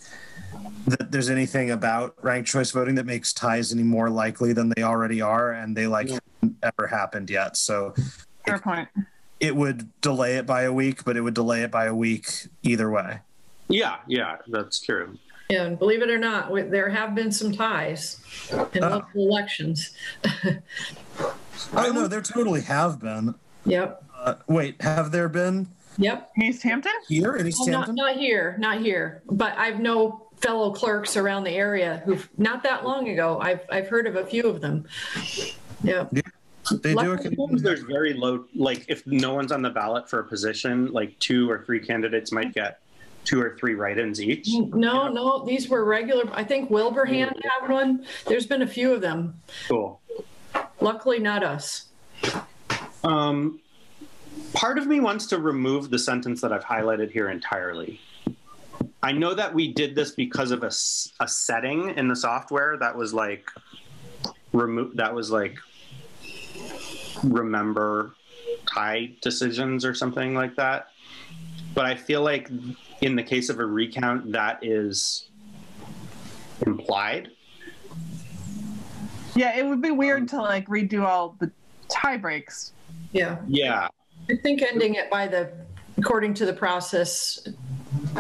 that there's anything about ranked choice voting that makes ties any more likely than they already are, and they haven't ever happened yet. So Fair point. it would delay it by a week, but it would delay it by a week either way. Yeah, that's true. Yeah, and believe it or not, there have been some ties in local elections. Oh no, there totally have been. Yep. Wait, have there been Yep. Easthampton? here in Well, Easthampton? not here, but I've know fellow clerks around the area who've not that long ago. I've heard of a few of them. Yeah. They do Sometimes there's very low, like if no one's on the ballot for a position, like 2 or 3 candidates might get 2 or 3 write-ins each. No, these were regular. I think Wilbraham had one. There's been a few of them. Cool. Luckily, not us. Part of me wants to remove the sentence that I've highlighted here entirely. I know that we did this because of a setting in the software that was like remember tie decisions or something like that. But I feel like in the case of a recount, that is implied. Yeah, it would be weird to like redo all the tie breaks. Yeah. Yeah. I think ending it by according to the process,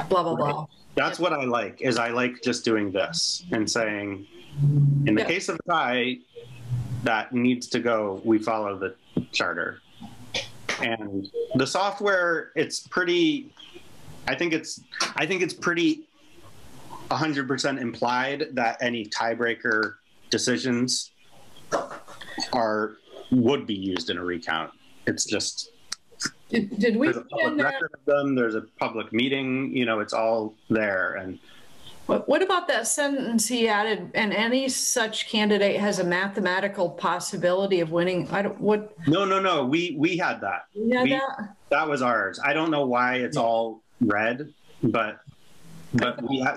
blah, blah, blah. That's what I like, is I like just doing this and saying, in the case of a tie that needs to go, we follow the charter. And the software, it's pretty, I think it's pretty 100% implied that any tiebreaker decisions would be used in a recount. It's just, Did we there's a put in public there? record of them, there's a public meeting, it's all there. And What about that sentence he added? And any such candidate has a mathematical possibility of winning. No. We had that. You had that? That was ours. I don't know why it's all red, but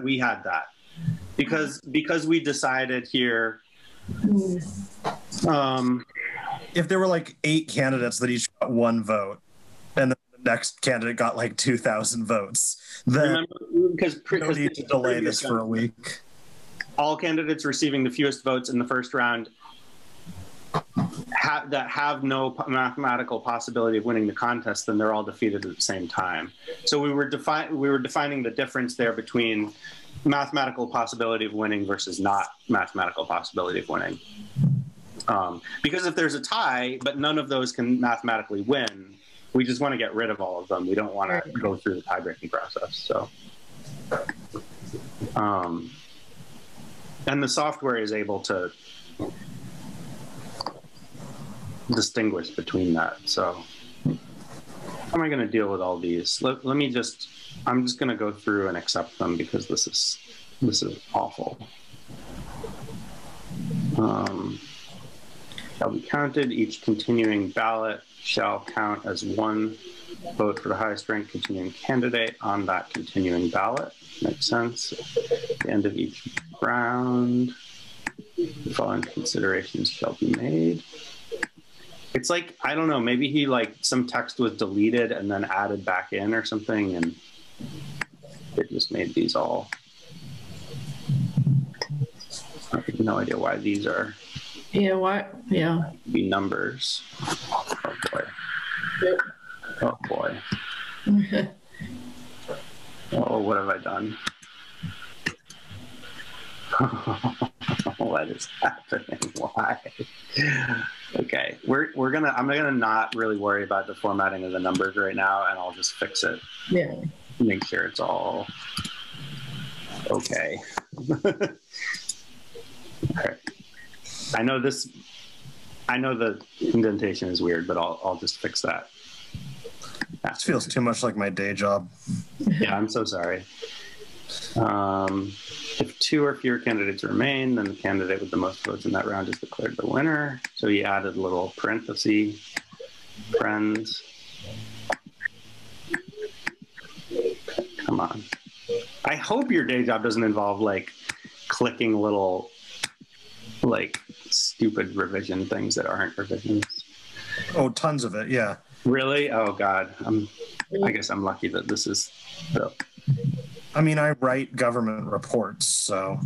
we had that because we decided here. If there were like 8 candidates that each got 1 vote, and the next candidate got like 2,000 votes, then because no need to delay this for a week. All candidates receiving the fewest votes in the first round that have no mathematical possibility of winning the contest, then they're all defeated at the same time. So we were defining the difference there between mathematical possibility of winning versus not mathematical possibility of winning. Because if there's a tie, but none of those can mathematically win, we just want to get rid of all of them. We don't want to go through the tie-breaking process. So, and the software is able to distinguish between that. So how am I going to deal with all these? I'm just going to go through and accept them because this is awful. Shall be counted. Each continuing ballot shall count as 1 vote for the highest ranked continuing candidate on that continuing ballot. Makes sense. At the end of each round, the following considerations shall be made. It's like, I don't know, maybe he like some text was deleted and then added back in or something, and it just made these all. I have no idea why these are. Yeah, what? Yeah. Be numbers. Oh boy. Yep. Oh boy. Oh, what have I done? What is happening? Why? Okay, I'm gonna not really worry about the formatting of the numbers right now, and I'll just fix it. Yeah. Make sure it's all okay. All right. I know the indentation is weird, but I'll just fix that. This feels too much like my day job. Yeah, I'm so sorry. If 2 or fewer candidates remain, then the candidate with the most votes in that round is declared the winner. So he added a little parenthesis, friends. Come on. I hope your day job doesn't involve like clicking little like stupid revision things that aren't revisions. Oh, tons of it, yeah. Really? Oh God. I guess I'm lucky that this is the. I mean, I write government reports, so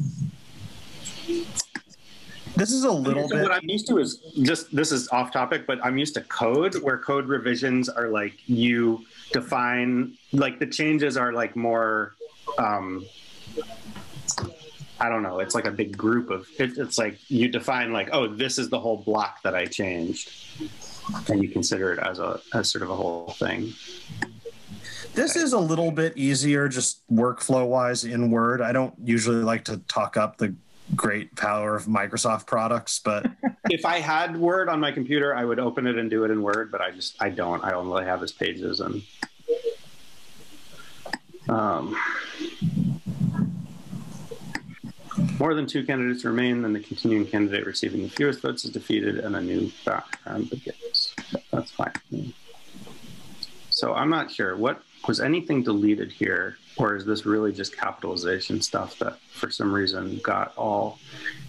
this is a little bit. What I'm used to is just, this is off topic, but I'm used to code, where code revisions are like you define, like the changes are like more, I don't know, it's like a big group of, it's like you define like, oh, this is the whole block that I changed, and you consider it as sort of a whole thing. This is a little bit easier, just workflow-wise in Word. I don't usually like to talk up the great power of Microsoft products, but if I had Word on my computer, I would open it and do it in Word, but I don't. I only have as pages, and more than 2 candidates remain, then the continuing candidate receiving the fewest votes is defeated, and a new background begins. That's fine. So I'm not sure. Was anything deleted here, or is this really just capitalization stuff that for some reason got all?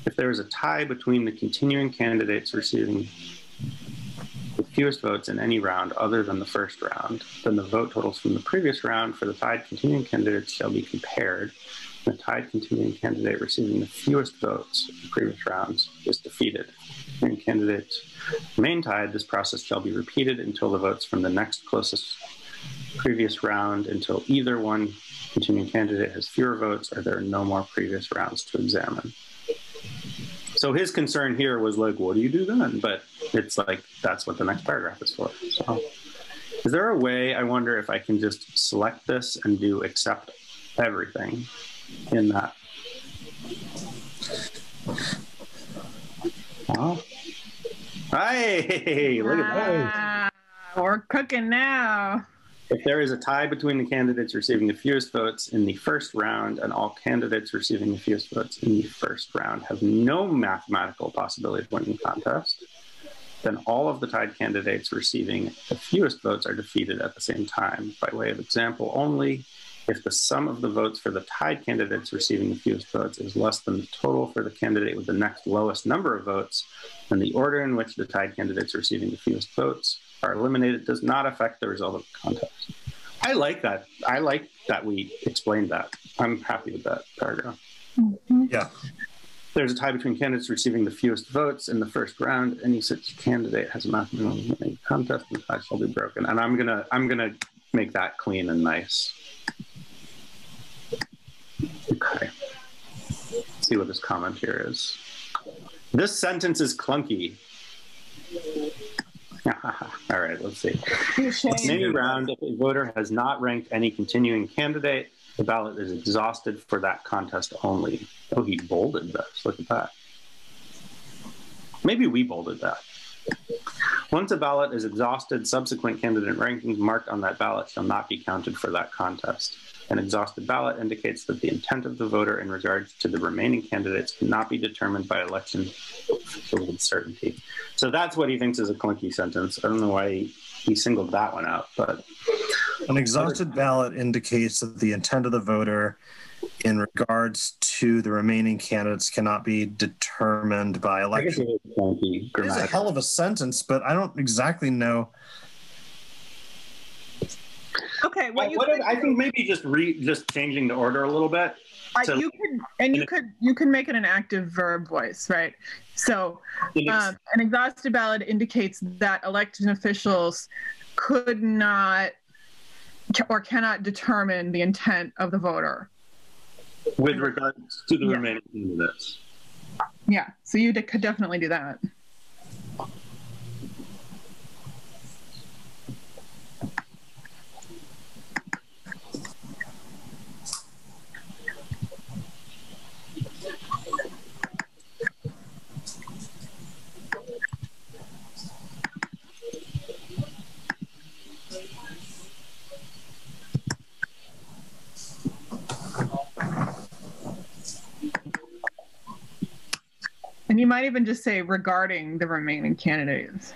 If there is a tie between the continuing candidates receiving the fewest votes in any round other than the first round, then the vote totals from the previous round for the tied continuing candidates shall be compared. The tied continuing candidate receiving the fewest votes in the previous rounds is defeated. When candidates remain tied, this process shall be repeated until the votes from the next closest previous round, until either one continuing candidate has fewer votes or there are no more previous rounds to examine. So his concern here was like, what do you do then? But it's like, that's what the next paragraph is for. So is there a way, I wonder if I can just select this and do accept everything in that? Oh. Hey, look at that. We're cooking now. If there is a tie between the candidates receiving the fewest votes in the first round and all candidates receiving the fewest votes in the first round have no mathematical possibility of winning the contest, then all of the tied candidates receiving the fewest votes are defeated at the same time. By way of example only, if the sum of the votes for the tied candidates receiving the fewest votes is less than the total for the candidate with the next lowest number of votes, then the order in which the tied candidates receiving the fewest votes are eliminated does not affect the result of the contest. I like that. I like that we explained that. I'm happy with that paragraph. Mm-hmm. yeah. There's a tie between candidates receiving the fewest votes in the first round. Any such candidate has a mathematical contest, and the tie shall be broken. And I'm gonna make that clean and nice. Okay. Let's see what this comment here is. This sentence is clunky. All right, let's see. In any round, if a voter has not ranked any continuing candidate, the ballot is exhausted for that contest only. Oh, he bolded this. Look at that. Maybe we bolded that. Once a ballot is exhausted, subsequent candidate rankings marked on that ballot shall not be counted for that contest. An exhausted ballot indicates that the intent of the voter in regards to the remaining candidates cannot be determined by election officials with certainty. So that's what he thinks is a clunky sentence. I don't know why he singled that one out, but An exhausted ballot indicates that the intent of the voter in regards to the remaining candidates cannot be determined by I guess election. it was funky It is a grammatical. hell of a sentence, but I don't exactly know. Okay, what you What could if, I do- think maybe just changing the order a little bit. So- you could make it an active verb voice, right? So an exhausted ballot indicates that elected officials could not or cannot determine the intent of the voter. with regards to the Yeah. remaining candidates. Yeah, so you could definitely do that. And you might even just say regarding the remaining candidates.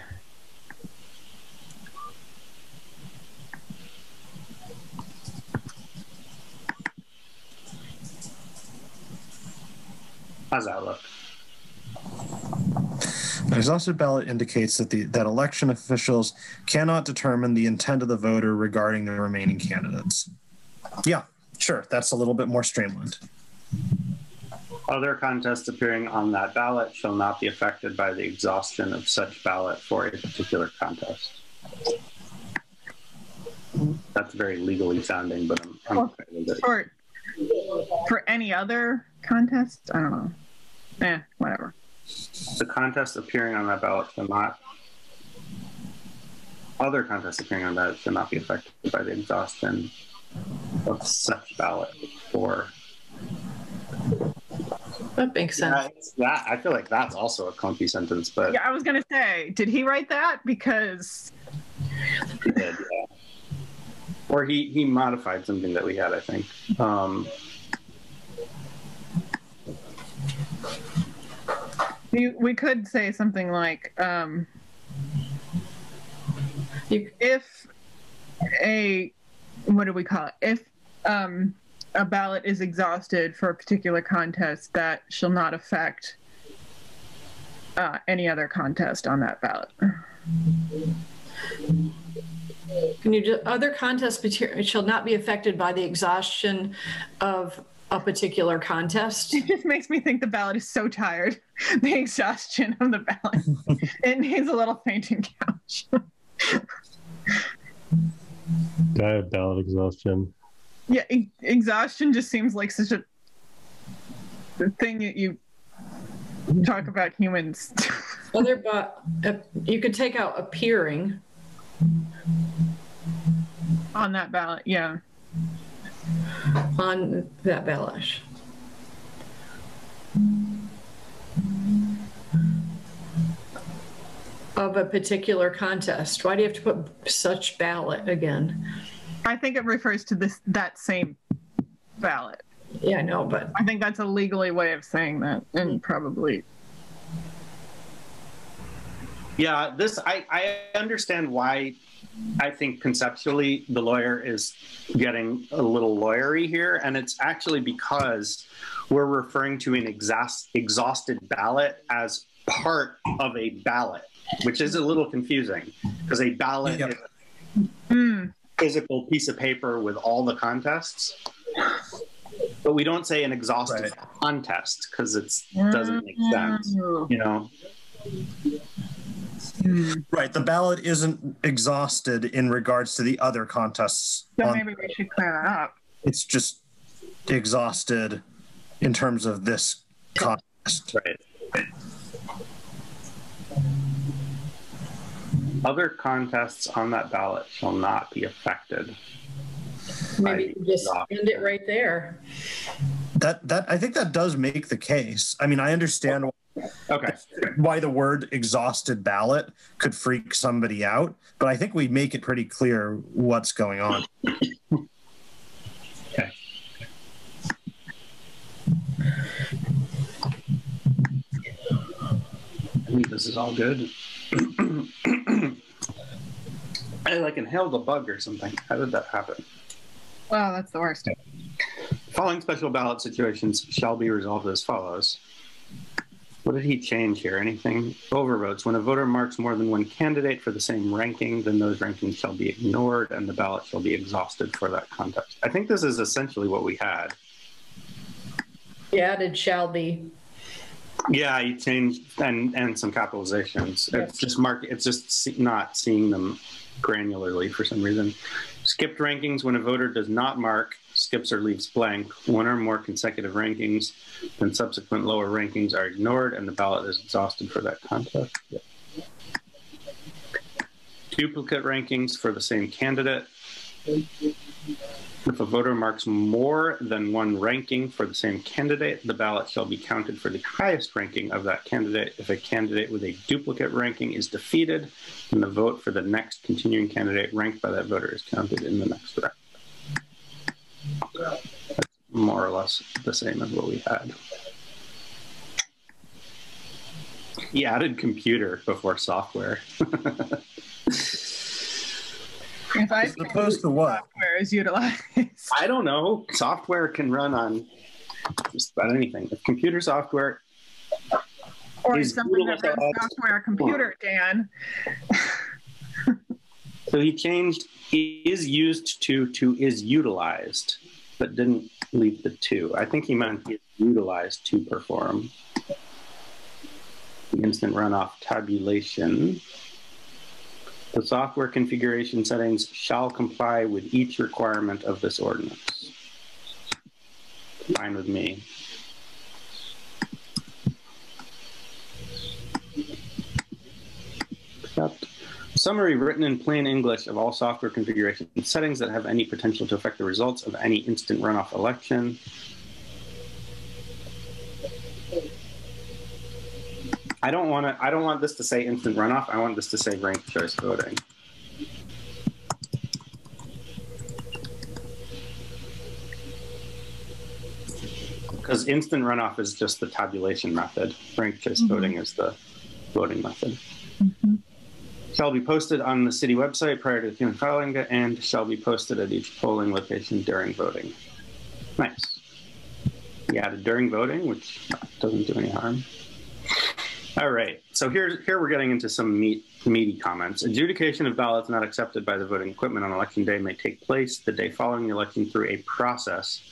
How's that look? An exhausted ballot indicates that that election officials cannot determine the intent of the voter regarding the remaining candidates. Yeah, sure. That's a little bit more streamlined. Other contests appearing on that ballot shall not be affected by the exhaustion of such ballot for a particular contest. That's very legally sounding, but I'm okay with it. For any other contest, I don't know. Whatever. The contests appearing on that ballot shall not. Other contests appearing on that shall not be affected by the exhaustion of such ballot for. That makes sense. I feel like that's also a clunky sentence, but Yeah, I was gonna say, did he write that? Because he did, yeah. Or he modified something that we had, I think. we could say something like, if what do we call it? If a ballot is exhausted for a particular contest, that shall not affect any other contest on that ballot. Can you just, other contests shall not be affected by the exhaustion of a particular contest? It just makes me think the ballot is so tired. The exhaustion of the ballot. It needs a little fainting couch. I have ballot exhaustion. Yeah, exhaustion just seems like such a thing that you talk about humans. You could take out appearing On that ballot, yeah. on that ballot. Of a particular contest. Why do you have to put such ballot again? I think it refers to that same ballot. Yeah, I know, but I think that's a legally way of saying that, and probably. Yeah, I understand why. I think conceptually the lawyer is getting a little lawyery here, and it's actually because we're referring to an exhausted ballot as part of a ballot, which is a little confusing because a ballot is a physical piece of paper with all the contests, but we don't say an exhausted contest because it doesn't make sense, you know. Right. The ballot isn't exhausted in regards to the other contests. So maybe we should clear that up. It's just exhausted in terms of this contest. Right. Other contests on that ballot shall not be affected. maybe you just end it right there. That I think that does make the case. I mean, I understand why the word exhausted ballot could freak somebody out, but I think we make it pretty clear what's going on. Okay. I think this is all good. I like inhaled a bug or something. How did that happen? Well, that's the worst. Following special ballot situations shall be resolved as follows. What did he change here? Anything? Overvotes. When a voter marks more than one candidate for the same ranking, then those rankings shall be ignored and the ballot shall be exhausted for that contest. I think this is essentially what we had. He added shall be. Yeah, he changed and some capitalizations. Yes. It's just not seeing them granularly for some reason. Skipped rankings. When a voter does not mark, skips or leaves blank, one or more consecutive rankings, then subsequent lower rankings are ignored and the ballot is exhausted for that contest. Yeah. Duplicate rankings for the same candidate. If a voter marks more than one ranking for the same candidate, the ballot shall be counted for the highest ranking of that candidate. If a candidate with a duplicate ranking is defeated, then the vote for the next continuing candidate ranked by that voter is counted in the next round. That's more or less the same as what we had. He added computer before software. If I As opposed to what? software is utilized. I don't know. Software can run on just about anything. If computer software Or is something that utilized- runs software computer, Dan. So he changed is used to is utilized, but didn't leave the two. I think he meant is utilized to perform the instant runoff tabulation. The software configuration settings shall comply with each requirement of this ordinance. Fine with me. Except summary written in plain English of all software configuration settings that have any potential to affect the results of any instant runoff election. I don't want this to say instant runoff. I want this to say ranked choice voting. Because instant runoff is just the tabulation method. Ranked choice voting is the voting method. Shall be posted on the city website prior to the filing and shall be posted at each polling location during voting. Nice. We added during voting, which doesn't do any harm. All right, so here we're getting into some meaty comments. Adjudication of ballots not accepted by the voting equipment on election day may take place the day following the election through a process.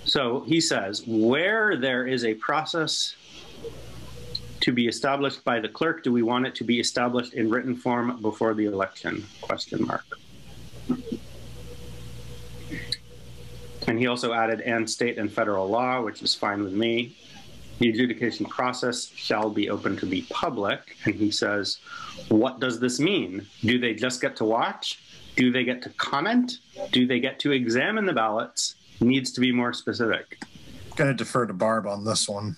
So he says, where there is a process to be established by the clerk, do we want it to be established in written form before the election? Question mark. And he also added and state and federal law, which is fine with me. The adjudication process shall be open to the public. And he says, what does this mean? Do they just get to watch? Do they get to comment? Do they get to examine the ballots? Needs to be more specific. Going to defer to Barb on this one.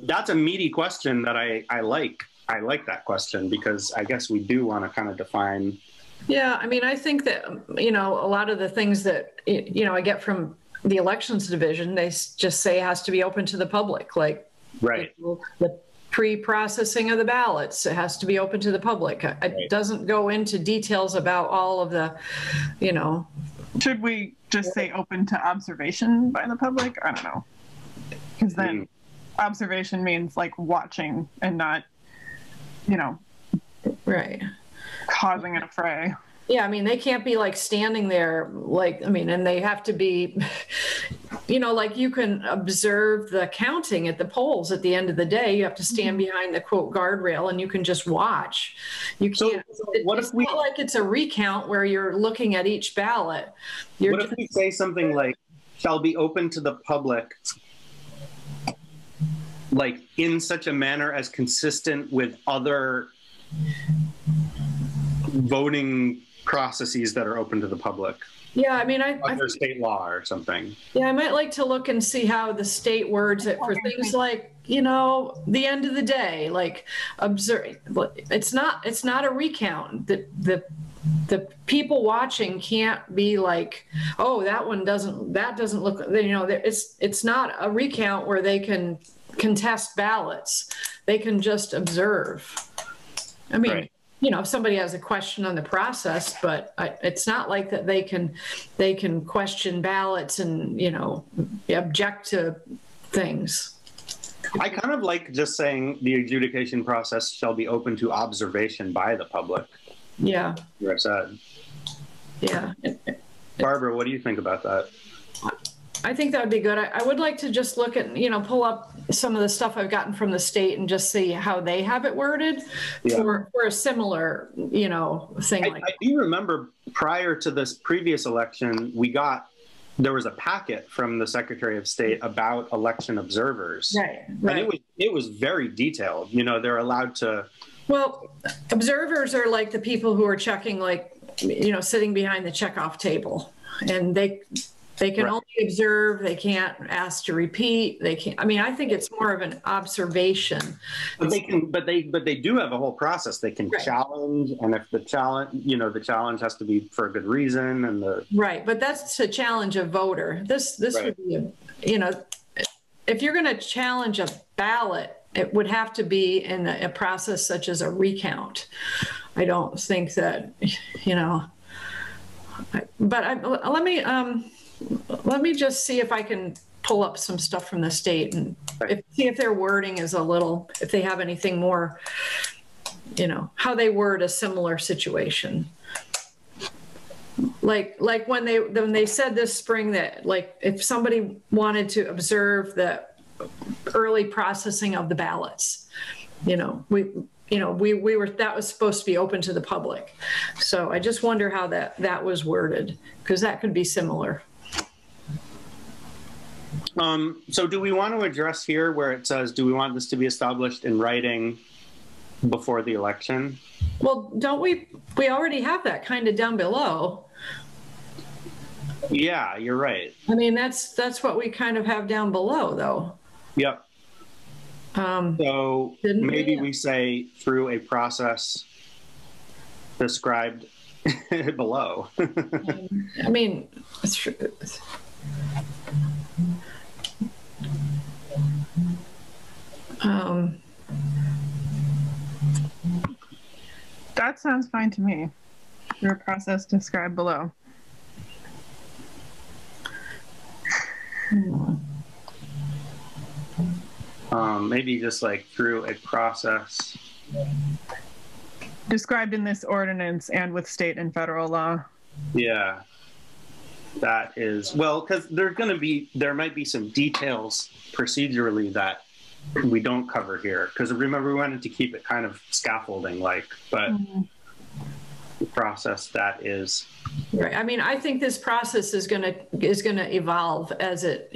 That's a meaty question that I like. I like that question because I guess we do want to kind of define. Yeah, I mean, I think that, a lot of the things that, I get from the elections division, they just say it has to be open to the public, like right. The pre-processing of the ballots, it has to be open to the public. It doesn't go into details about all of the, Should we just say open to observation by the public? I don't know. Because then observation means like watching and not, right, causing an affray. Yeah, I mean, they can't be like standing there, and they have to be, like you can observe the counting at the polls at the end of the day. You have to stand behind the quote guardrail and you can just watch. You can't, it's not like it's a recount where you're looking at each ballot. What if we say something like, shall be open to the public, like in such a manner as consistent with other voting processes that are open to the public? Yeah, I mean, under state law or something. Yeah, I might like to look and see how the state words it for things like, the end of the day, like observe. It's not a recount. The people watching can't be like, oh, that doesn't look, it's not a recount where they can contest ballots. They can just observe. I mean, right. if somebody has a question on the process, but it's not like that they can question ballots and, object to things. I kind of like just saying the adjudication process shall be open to observation by the public. Yeah. You're said. Yeah. Barbara, what do you think about that? I think that would be good. I would like to just look at, pull up some of the stuff I've gotten from the state and just see how they have it worded for a similar, thing. I do remember prior to this previous election, there was a packet from the Secretary of State about election observers. Right. And it was very detailed. They're allowed to. Well, observers are like the people who are checking, sitting behind the checkoff table, and they can only observe. They can't ask to repeat. They can't. I mean, I think it's more of an observation. But they can. But they do have a whole process. They can challenge, and if the challenge has to be for a good reason, and right. But that's to challenge a voter. This would be if you're going to challenge a ballot, it would have to be in a process such as a recount. I don't think that But let me just see if I can pull up some stuff from the state and see if their wording is if they have anything more, how they word a similar situation. Like when they said this spring that if somebody wanted to observe the early processing of the ballots, that was supposed to be open to the public. So I just wonder how that was worded, because that could be similar. So do we want to address here where it says, do we want this to be established in writing before the election? Well, don't we already have that kind of down below. Yeah, you're right. I mean, that's what we kind of have down below, though. Yep. So maybe we say through a process described below. I mean, that sounds fine to me. Through a process described below. Maybe just through a process described in this ordinance and with state and federal law. Yeah, that is, because there might be some details procedurally that we don't cover here, because remember we wanted to keep it kind of scaffolding but the process that is right. I mean, I think this process is going to evolve as it's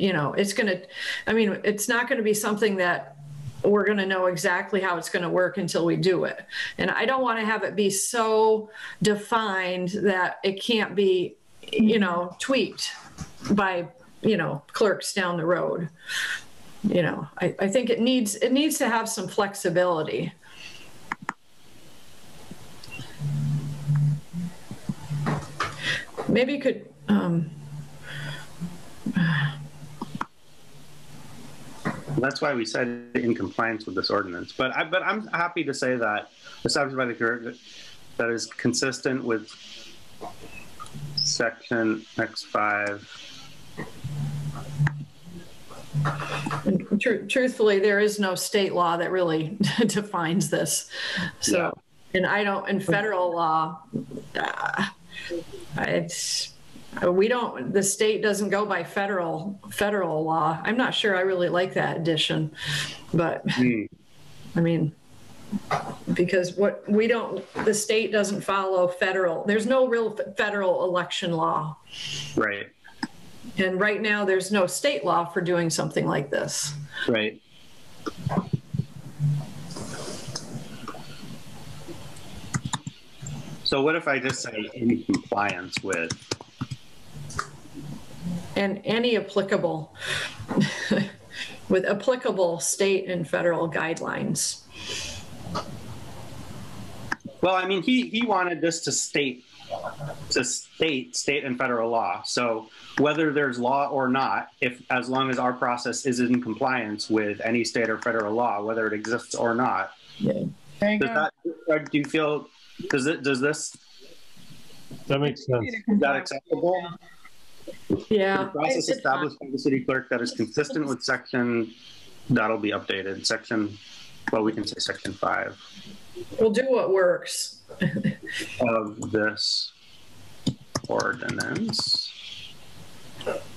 not going to be something that we're going to know exactly how it's going to work until we do it. And I don't want to have it be so defined that it can't be, tweaked by, clerks down the road. I think it needs to have some flexibility. Maybe you could, that's why we said in compliance with this ordinance. But I'm happy to say that established by the clerk that is consistent with section X5. Truthfully, there is no state law that really defines this. So, and in federal law, the state doesn't go by federal law. I'm not sure I really like that addition, but I mean, because the state doesn't follow federal, there's no real federal election law. Right. And right now there's no state law for doing something like this. Right. So what if I just say in compliance with? And any applicable, with applicable state and federal guidelines. Well, I mean, he wanted this to state state and federal law. So whether there's law or not, as long as our process is in compliance with any state or federal law, whether it exists or not. Yeah. Do you feel Does this, That makes sense. is that acceptable? Yeah. The process It's fine. established by the city clerk that is consistent with section, that'll be updated, section, well, we can say section 5 We'll do what works. of this ordinance,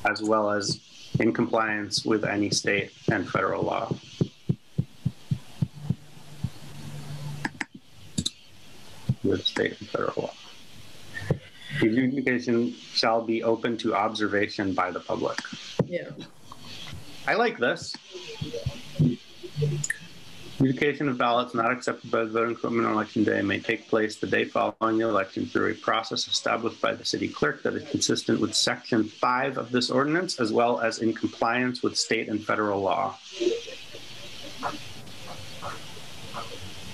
as well as in compliance with any state and federal law. With state and federal law. The adjudication shall be open to observation by the public. Yeah. I like this. Adjudication of ballots not accepted by the voting equipment on election day may take place the day following the election through a process established by the city clerk that is consistent with section 5 of this ordinance, as well as in compliance with state and federal law.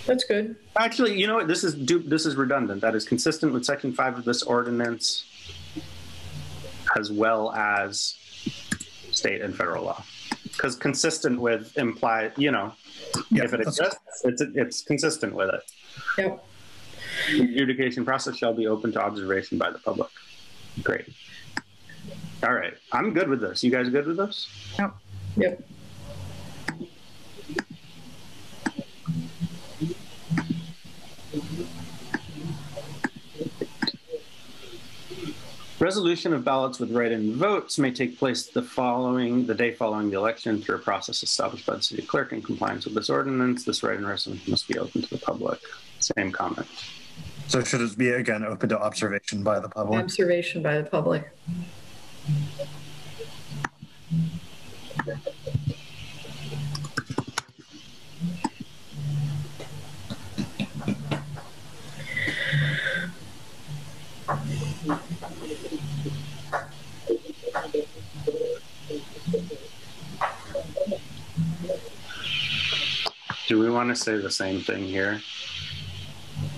That's good. Actually, you know what? This is redundant. That is consistent with section 5 of this ordinance, as well as state and federal law. Because consistent with implied, you know, if it exists, it's consistent with it. Yep. The adjudication process shall be open to observation by the public. Great. All right. I'm good with this. You guys good with this? Yep. Yep. Resolution of ballots with write-in votes may take place the day following the election through a process established by the city clerk in compliance with this ordinance. This write-in resolution must be open to the public. Same comment. So should it be, again, open to observation by the public? Observation by the public. Do we want to say the same thing here?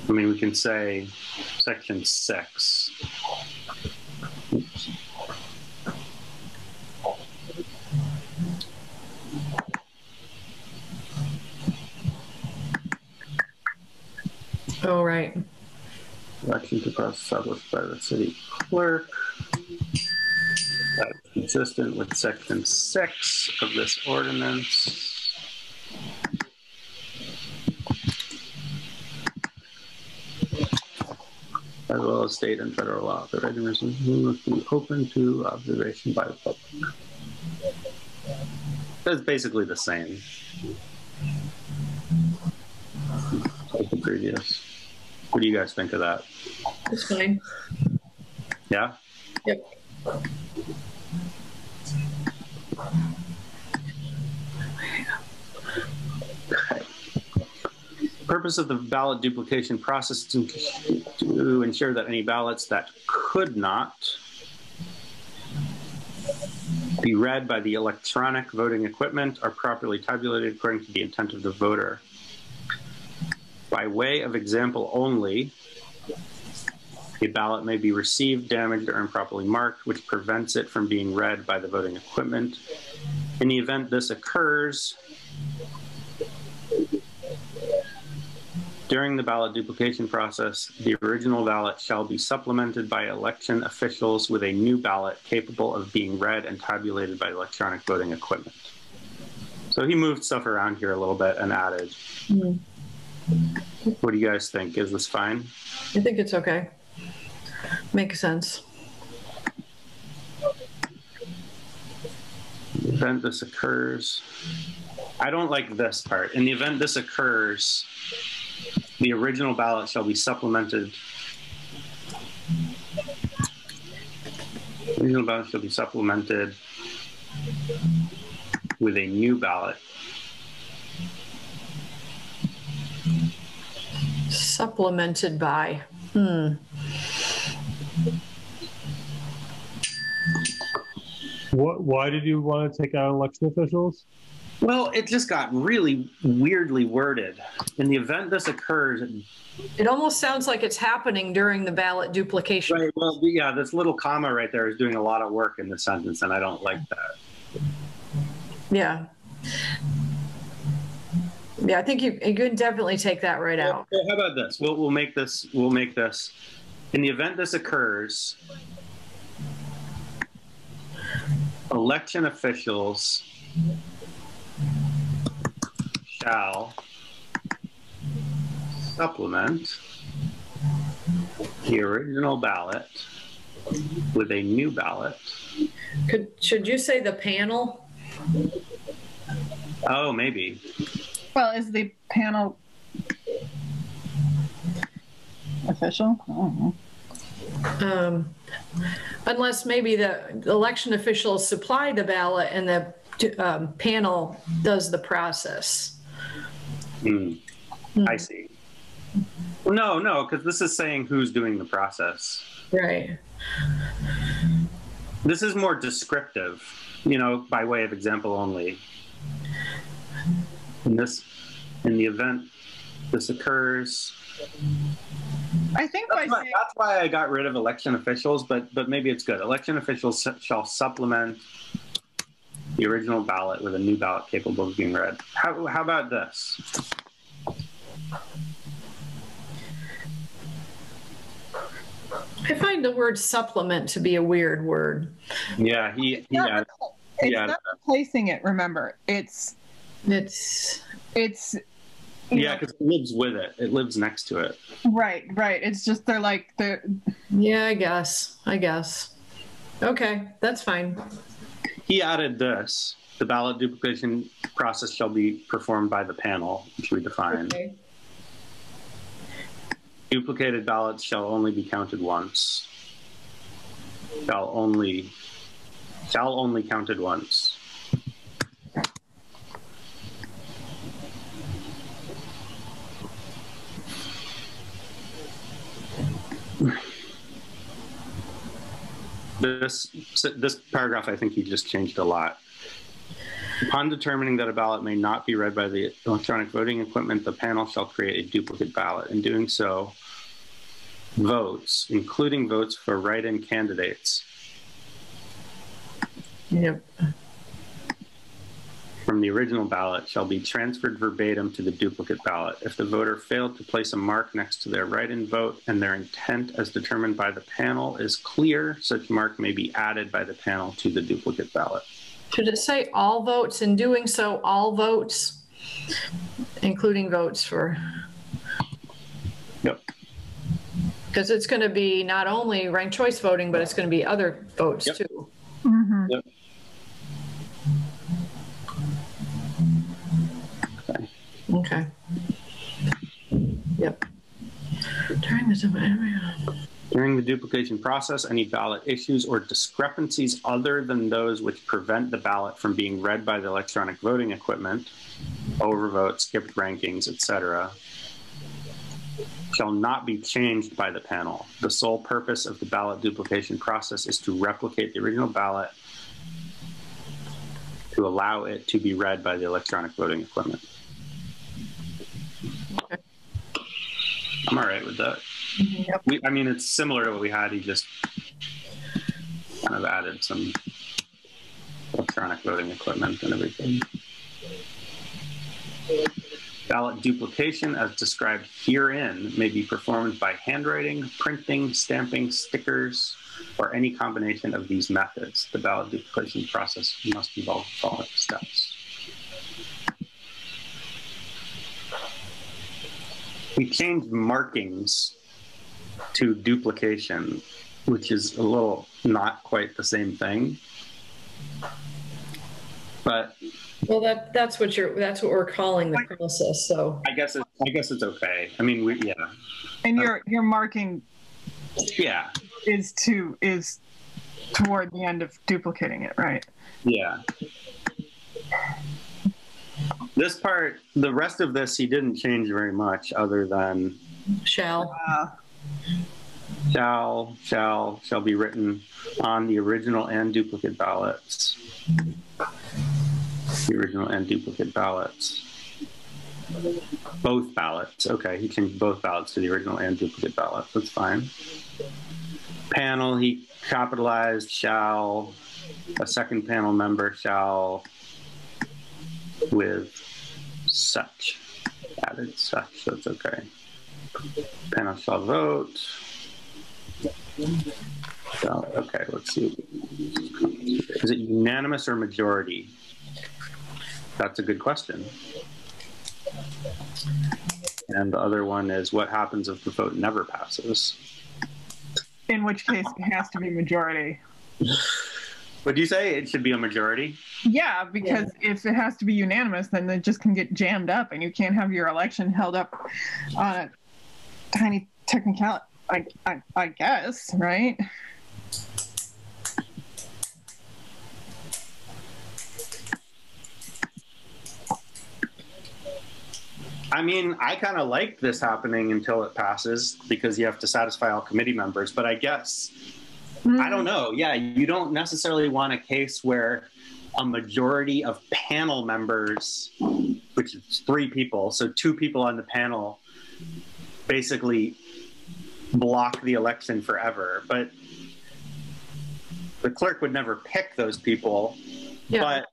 I mean, we can say section 6. Oops. Oh, right. Election to process established by the city clerk. That is consistent with section 6 of this ordinance. As well as state and federal law. The written resolution must be open to observation by the public. That's basically the same as the previous. What do you guys think of that? It's fine. Yeah? Yep. Okay. Purpose of the ballot duplication process is to ensure that any ballots that could not be read by the electronic voting equipment are properly tabulated according to the intent of the voter. By way of example only, a ballot may be received, damaged, or improperly marked, which prevents it from being read by the voting equipment. In the event this occurs, during the ballot duplication process, the original ballot shall be supplemented by election officials with a new ballot capable of being read and tabulated by electronic voting equipment. So he moved stuff around here a little bit and added. Mm. What do you guys think? Is this fine? I think it's okay. Makes sense. In the event this occurs, I don't like this part. In the event this occurs, the original ballot shall be supplemented. The original ballot shall be supplemented with a new ballot. Supplemented by. Why did you want to take out election officials? Well, it just got really weirdly worded. In the event this occurs, It almost sounds like it's happening during the ballot duplication. right? Well, yeah, this little comma right there is doing a lot of work in the sentence, and I don't like that. Yeah. Yeah, I think you can definitely take that right out. Well, how about this? We'll make this. We'll make this. In the event this occurs, election officials shall supplement the original ballot with a new ballot. Should you say the panel? Oh, maybe. Well, is the panel official? I don't know. Unless maybe the election officials supply the ballot and the panel does the process. I see. No, because this is saying who's doing the process. Right. This is more descriptive, you know, by way of example only. In the event this occurs, I think that's why I got rid of election officials, but maybe it's good. Election officials shall supplement the original ballot with a new ballot capable of being read. How about this? I find the word supplement to be a weird word. Yeah, it's not replacing it. Remember, it's yeah, because it lives with it. It lives next to it. Right. It's just they're. Yeah, I guess. Okay, that's fine. He added this: the ballot duplication process shall be performed by the panel, which we define. Okay. Duplicated ballots shall only be counted once. Shall only counted once. This paragraph, I think he just changed a lot. Upon determining that a ballot may not be read by the electronic voting equipment, the panel shall create a duplicate ballot. In doing so, votes, including votes for write-in candidates, Yep. from the original ballot shall be transferred verbatim to the duplicate ballot. If the voter failed to place a mark next to their write-in vote and their intent as determined by the panel is clear, such mark may be added by the panel to the duplicate ballot. Should it say all votes? In doing so, all votes, including votes for? Yep. Because it's going to be not only ranked choice voting, but it's going to be other votes too. Mm-hmm. Yep. Okay. Yep. During the duplication process, any ballot issues or discrepancies other than those which prevent the ballot from being read by the electronic voting equipment, overvotes, skipped rankings, etc., shall not be changed by the panel. The sole purpose of the ballot duplication process is to replicate the original ballot to allow it to be read by the electronic voting equipment. Okay. I'm all right with that. Yep. I mean, it's similar to what we had. He just kind of added some electronic voting equipment and everything. Ballot duplication, as described herein, may be performed by handwriting, printing, stamping, stickers, or any combination of these methods. The ballot duplication process must involve the following steps. We changed markings to duplication, which is a little not quite the same thing. But well, that's what we're calling the process. So I guess it's okay. I mean, yeah. And your marking, yeah, is toward the end of duplicating it, right? Yeah. This part, the rest of this, he didn't change very much, other than shall be written on the original and duplicate ballots. The original and duplicate ballots. Both ballots. Okay, he changed both ballots to the original and duplicate ballots. That's fine. Panel, he capitalized shall. A second panel member shall with such. added stuff, so it's okay. Panel shall vote. So, okay, let's see. Is it unanimous or majority? That's a good question. And the other one is, what happens if the vote never passes? In which case, it has to be majority. Would you say it should be a majority? Yeah, because if it has to be unanimous, then it just can get jammed up, and you can't have your election held up on a tiny technicality. I guess, right? I mean, I kind of like this happening until it passes because you have to satisfy all committee members. But I guess, I don't know. Yeah, you don't necessarily want a case where a majority of panel members, which is 3 people, so 2 people on the panel, basically block the election forever. But the clerk would never pick those people. Yeah. But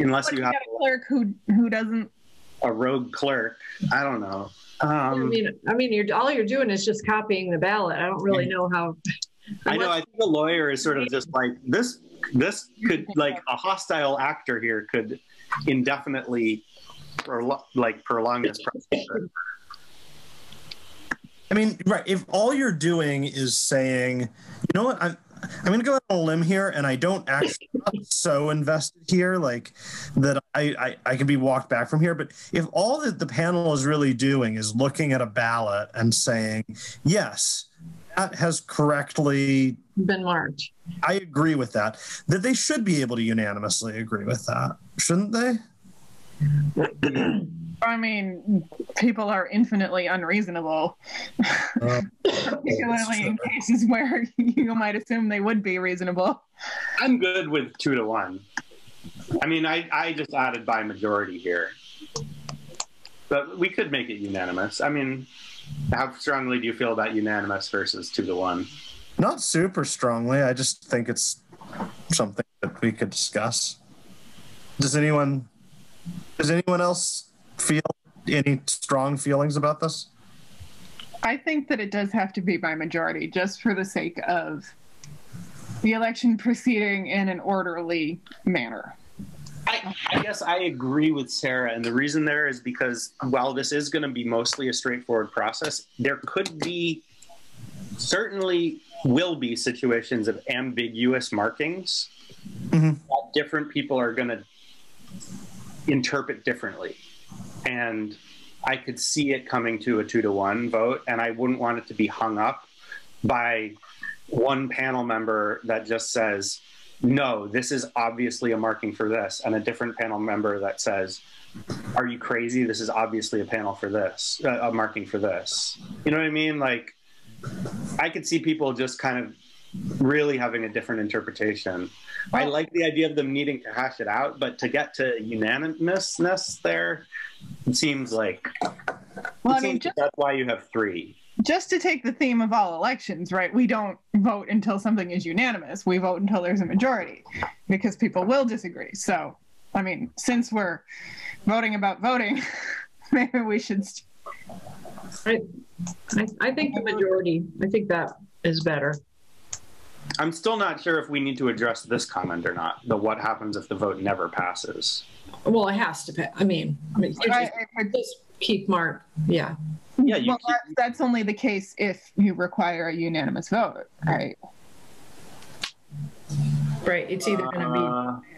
unless you have a clerk who doesn't. A rogue clerk, I don't know. I mean, all you're doing is just copying the ballot. I don't really know how. I know. I think the lawyer is sort of just like this. This could, like, a hostile actor here could indefinitely prolong this process. I mean, right. If all you're doing is saying, you know what, I'm going to go out on a limb here, and I don't actually not so invested here, like that I can be walked back from here. But if all that the panel is really doing is looking at a ballot and saying, yes, that has correctly been marked, I agree with that they should be able to unanimously agree with that, shouldn't they? I mean, people are infinitely unreasonable, particularly in cases where you might assume they would be reasonable. I'm good with 2 to 1. I mean, I just added by majority here, but we could make it unanimous. I mean, how strongly do you feel about unanimous versus 2 to 1? Not super strongly. I just think it's something that we could discuss. Does anyone else feel any strong feelings about this? I think that it does have to be by majority, just for the sake of the election proceeding in an orderly manner. I guess I agree with Sarah, and the reason there is because while this is going to be mostly a straightforward process, there could be, certainly will be, situations of ambiguous markings that different people are going to interpret differently. And I could see it coming to a 2 to 1 vote, and I wouldn't want it to be hung up by one panel member that just says, no, this is obviously a marking for this, and a different panel member that says, are you crazy? This is obviously a panel for this, a marking for this. You know what I mean? Like, I could see people just kind of really having a different interpretation. I like the idea of them needing to hash it out, but to get to unanimousness there, it seems like, that's why you have 3. Just to take the theme of all elections, right? We don't vote until something is unanimous. We vote until there's a majority, because people will disagree. So, I mean, since we're voting about voting, maybe we should. I think the majority. I think that is better. I'm still not sure if we need to address this comment or not. The what happens if the vote never passes? Well, it has to pass. I mean, just keep mark. Yeah. Yeah. Well, that's only the case if you require a unanimous vote, right? Right. It's either going to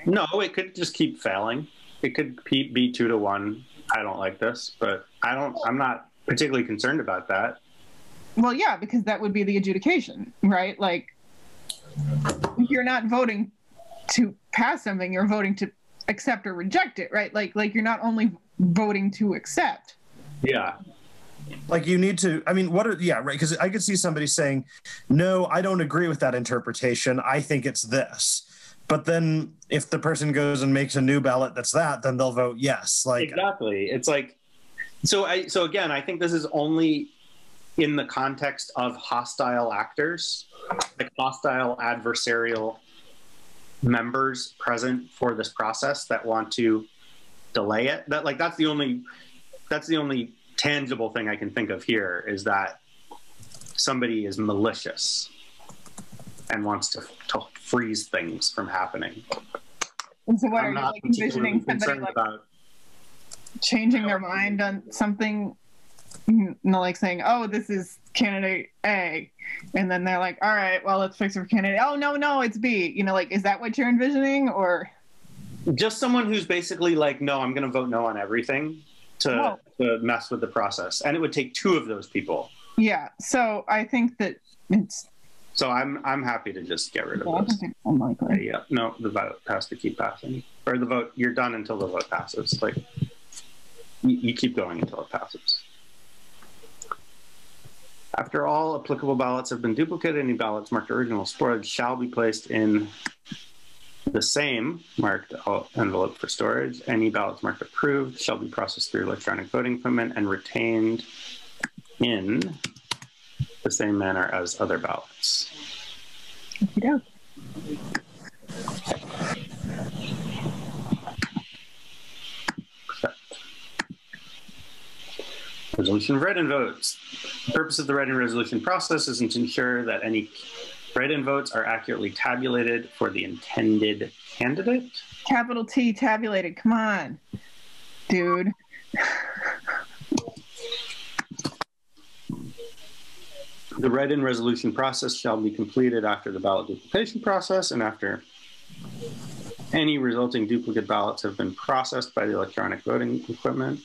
be. No, it could just keep failing. It could be 2 to 1. I don't like this, but I'm not particularly concerned about that. Well, yeah, because that would be the adjudication, right? Like, you're not voting to pass something, you're voting to accept or reject it, right? Like you're not only voting to accept. Yeah. Like, you need to, I mean, right, because I could see somebody saying, no, I don't agree with that interpretation, I think it's this. But then if the person goes and makes a new ballot that's that, then they'll vote yes. Like, exactly. It's like, so again, I think this is only in the context of hostile actors, like hostile adversarial members present for this process that want to delay it. That's the only that's the only tangible thing I can think of here, is that somebody is malicious and wants to freeze things from happening. And so what I'm are you not like envisioning particularly somebody concerned like about. changing their mind on something, like saying, oh, this is candidate A, and then they're like, all right, well, let's fix it for candidate, oh, no, it's B, like, is that what you're envisioning? Or Just someone who's basically like, no, I'm going to vote no on everything to mess with the process. And it would take two of those people. Yeah, so I think that it's... So I'm happy to just get rid of I this. think it's unlikely. Yeah, no, the vote has to keep passing. Or the vote, you're done until the vote passes. Like, you keep going until it passes. After all applicable ballots have been duplicated, any ballots marked original storage shall be placed in the same marked envelope for storage. Any ballots marked approved shall be processed through electronic voting equipment and retained in the same manner as other ballots. Yeah. Resolution of write-in votes. The purpose of the write-in resolution process is to ensure that any write-in votes are accurately tabulated for the intended candidate. Capital T, tabulated. Come on, dude. The write-in resolution process shall be completed after the ballot duplication process and after any resulting duplicate ballots have been processed by the electronic voting equipment.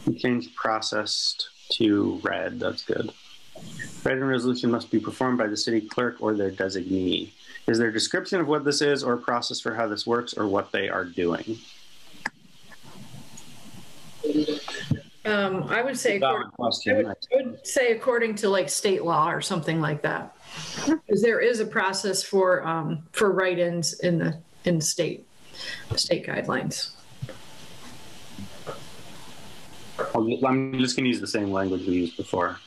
We changed processed to read. That's good. Write-in resolution must be performed by the city clerk or their designee. Is there a description of what this is or a process for how this works or what they are doing? I would say according to like state law or something like that, because there is a process for write-ins in the state guidelines. I'm just going to use the same language we used before.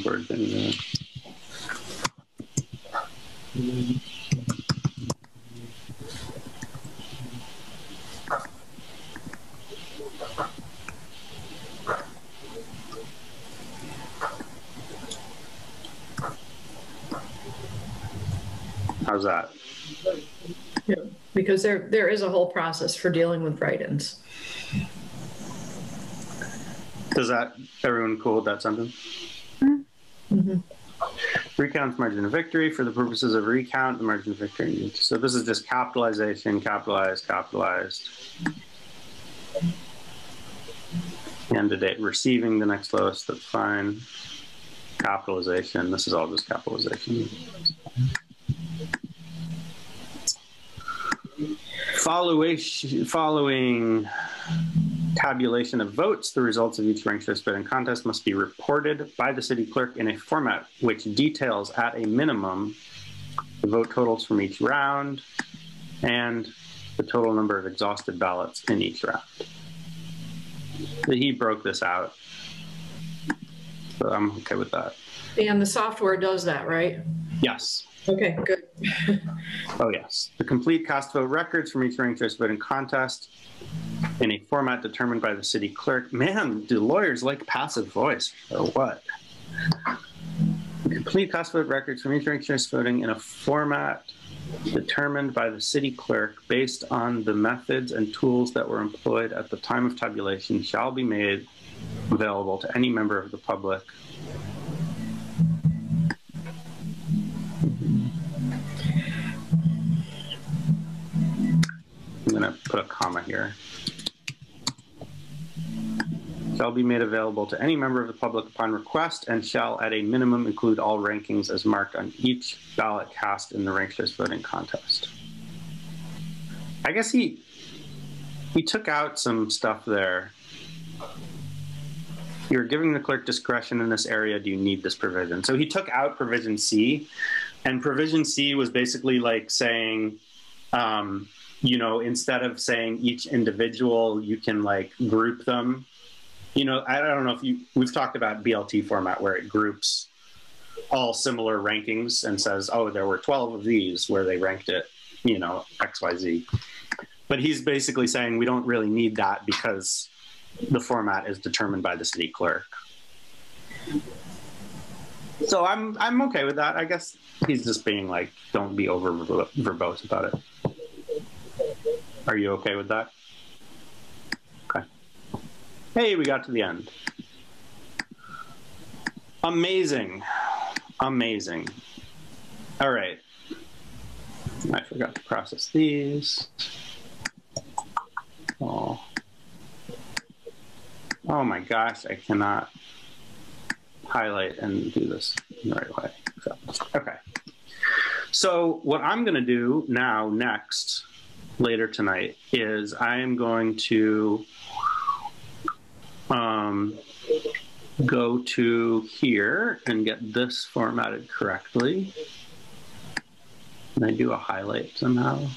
Virginia. How's that? Yeah, because there is a whole process for dealing with write-ins. Does that, everyone cool with that sentence? Mm-hmm. Recounts margin of victory. For the purposes of recount, the margin of victory. So this is just capitalization, capitalized. Candidate receiving the next lowest, that's fine. Capitalization, this is all just capitalization. Following tabulation of votes, the results of each ranked choice voting contest must be reported by the city clerk in a format which details at a minimum the vote totals from each round and the total number of exhausted ballots in each round. He broke this out, so I'm okay with that. And the software does that, right? Yes. Okay, good. Oh, yes. The complete cast vote records from each ranked choice voting contest in a format determined by the city clerk. Man, do lawyers like passive voice or what? The complete cast vote records from each ranked choice voting in a format determined by the city clerk based on the methods and tools that were employed at the time of tabulation shall be made available to any member of the public. I'm going to put a comma here. Shall be made available to any member of the public upon request and shall at a minimum include all rankings as marked on each ballot cast in the ranked choice voting contest. I guess he took out some stuff there. You're giving the clerk discretion in this area. Do you need this provision? So he took out provision C, and provision C was basically like saying, you know, instead of saying each individual, you can like group them. You know, I don't know if we've talked about BLT format where it groups all similar rankings and says, oh, there were 12 of these where they ranked it, you know, XYZ. But he's basically saying we don't really need that because the format is determined by the city clerk. So I'm okay with that. I guess he's just being like, don't be over verbose about it. Are you okay with that? Okay. Hey, we got to the end. Amazing. Amazing. All right. I forgot to process these. Oh. Oh my gosh, I cannot highlight and do this in the right way. So, okay. So what I'm going to do now, next, later tonight, is I am going to go to here and get this formatted correctly. Can I do a highlight somehow?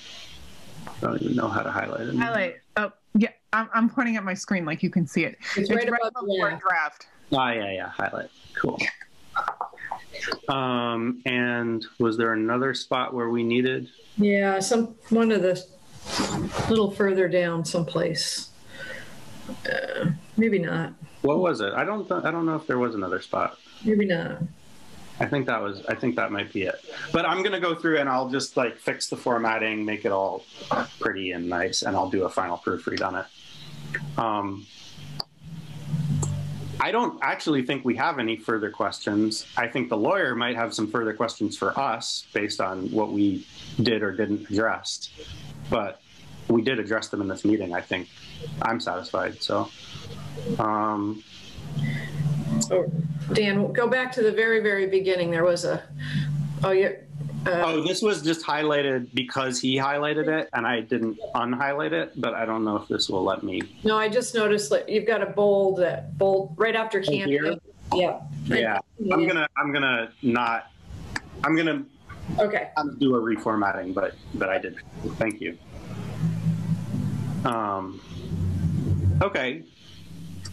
I don't even know how to highlight it. Highlight. Oh, yeah. I'm pointing at my screen like you can see it. It's right above the word draft. Oh, yeah. Highlight. Cool. And was there another spot where we needed? Yeah, one of the little further down someplace. Maybe not. What was it? I don't know if there was another spot. Maybe not. I think that might be it. But I'm gonna go through and I'll just like fix the formatting, make it all pretty and nice, and I'll do a final proofread on it. I don't actually think we have any further questions. I think the lawyer might have some further questions for us based on what we did or didn't address. But we did address them in this meeting, I think. I'm satisfied, so. Oh, Dan, go back to the very, very beginning. There was this was just highlighted because he highlighted it and I didn't unhighlight it, but I don't know if this will let me. No, I just noticed that you've got a bold right after candidate. Yeah. Yeah. I'm gonna okay. Do a reformatting, but I did. Thank you. Okay.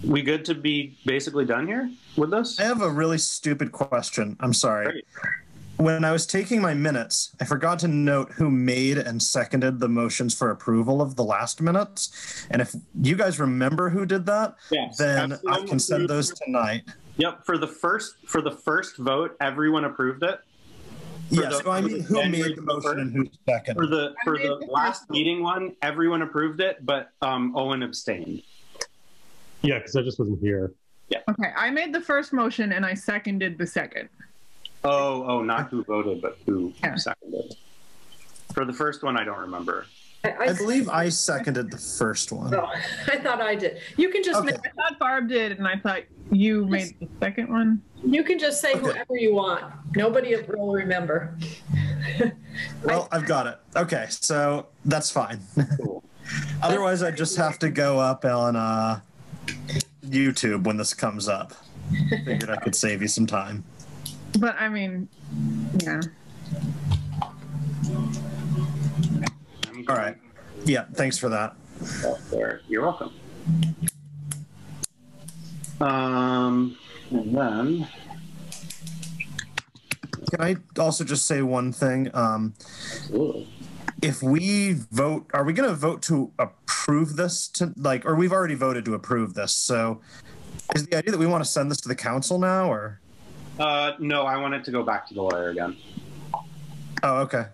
We good to be basically done here with this? I have a really stupid question. I'm sorry. Great. When I was taking my minutes, I forgot to note who made and seconded the motions for approval of the last minutes. And if you guys remember who did that, yes, then I can send those tonight. Yep. For the first vote, everyone approved it. Yes, so I mean, who made the motion and who seconded? For the last meeting one, everyone approved it, but Owen abstained. Yeah, because I just wasn't here. Yeah. Okay, I made the first motion and I seconded the second. Oh, not who voted, but who seconded. For the first one, I don't remember. I believe I seconded the first one. Oh, I thought I did. You can just I thought Barb did, and I thought you made the second one. You can just say whoever you want. Nobody will remember. Well, I've got it. Okay, so that's fine. Cool. Otherwise, I just have to go up on YouTube when this comes up. Figured I could save you some time. But I mean, yeah. All right. Yeah, thanks for that. You're welcome. And then... Can I also just say one thing? Absolutely. If we vote, are we going to vote to approve this or we've already voted to approve this? So is the idea that we want to send this to the council now or? No, I want it to go back to the lawyer again. Oh, okay.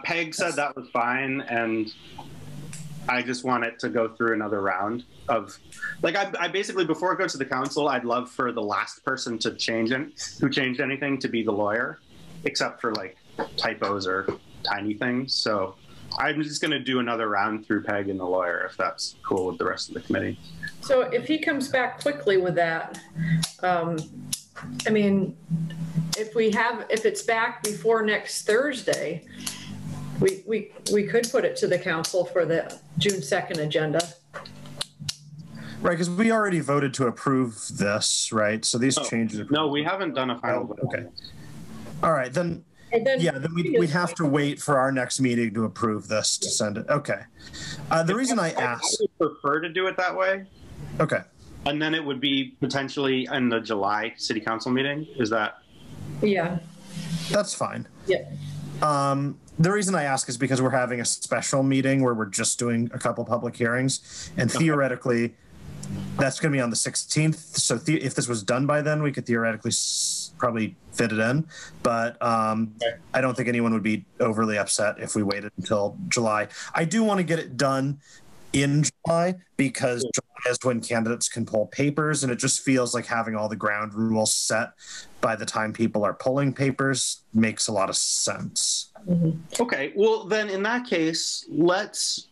Peg said that was fine, and I just want it to go through another round of, like, I basically, before it goes to the council, I'd love for the last person to who changed anything to be the lawyer, except for like typos or tiny things. So I'm just going to do another round through Peg and the lawyer, if that's cool with the rest of the committee. So if he comes back quickly with that, I mean, if it's back before next Thursday, we could put it to the council for the June 2nd agenda. Right, because we already voted to approve this, right? So these changes. No, we haven't done a final vote. Okay. All right, then. And then, Yeah, then we'd have to wait for our next meeting to approve this to send it. Okay. The reason I asked. I would prefer to do it that way. Okay. And then it would be potentially in the July city council meeting. Is that? yeah, That's fine. yeah. The reason I ask is because we're having a special meeting where we're just doing a couple public hearings, and theoretically, that's going to be on the 16th. So if this was done by then, we could theoretically probably fit it in. But I don't think anyone would be overly upset if we waited until July. I do want to get it done in July because July is when candidates can pull papers, and it just feels like having all the ground rules set by the time people are pulling papers makes a lot of sense. Okay, well then in that case, let's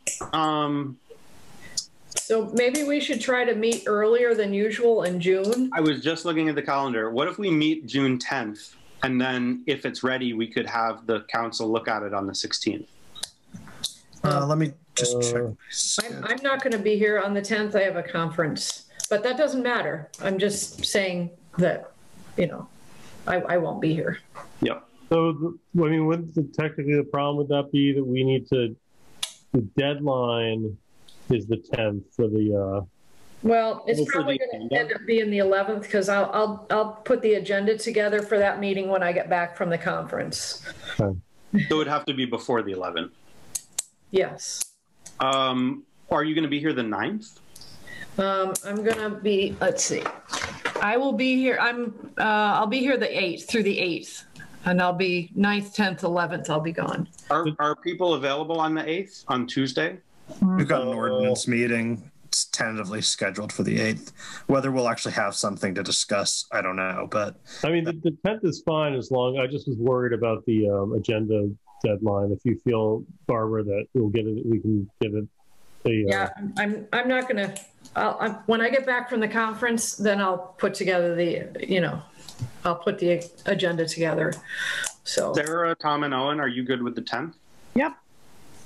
So maybe we should try to meet earlier than usual in June. I was just looking at the calendar. What if we meet June 10th, and then if it's ready, we could have the council look at it on the 16th? Let me just check. I'm not going to be here on the 10th. I have a conference, but that doesn't matter. I'm just saying that, I won't be here. Yep. So, technically the problem would that be that we need to, the deadline is the 10th for the, Well, it's probably going to end up being the 11th because I'll put the agenda together for that meeting when I get back from the conference. okay. So it would have to be before the 11th. Yes. Are you going to be here the 9th? I'm going to be, let's see. I will be here. I'll be here the 8th through the 8th, and I'll be 9th, 10th, 11th. I'll be gone. Are people available on the 8th, on Tuesday? We've got an ordinance meeting. It's tentatively scheduled for the 8th. Whether we'll actually have something to discuss, I don't know. But I mean, the 10th is fine as long. I just was worried about the agenda deadline. If you feel, Barbara, that we'll get it, we can get it. Yeah, I'm not going to. When I get back from the conference, then I'll put together I'll put the agenda together. So Sarah, Tom, and Owen, are you good with the 10th? Yep.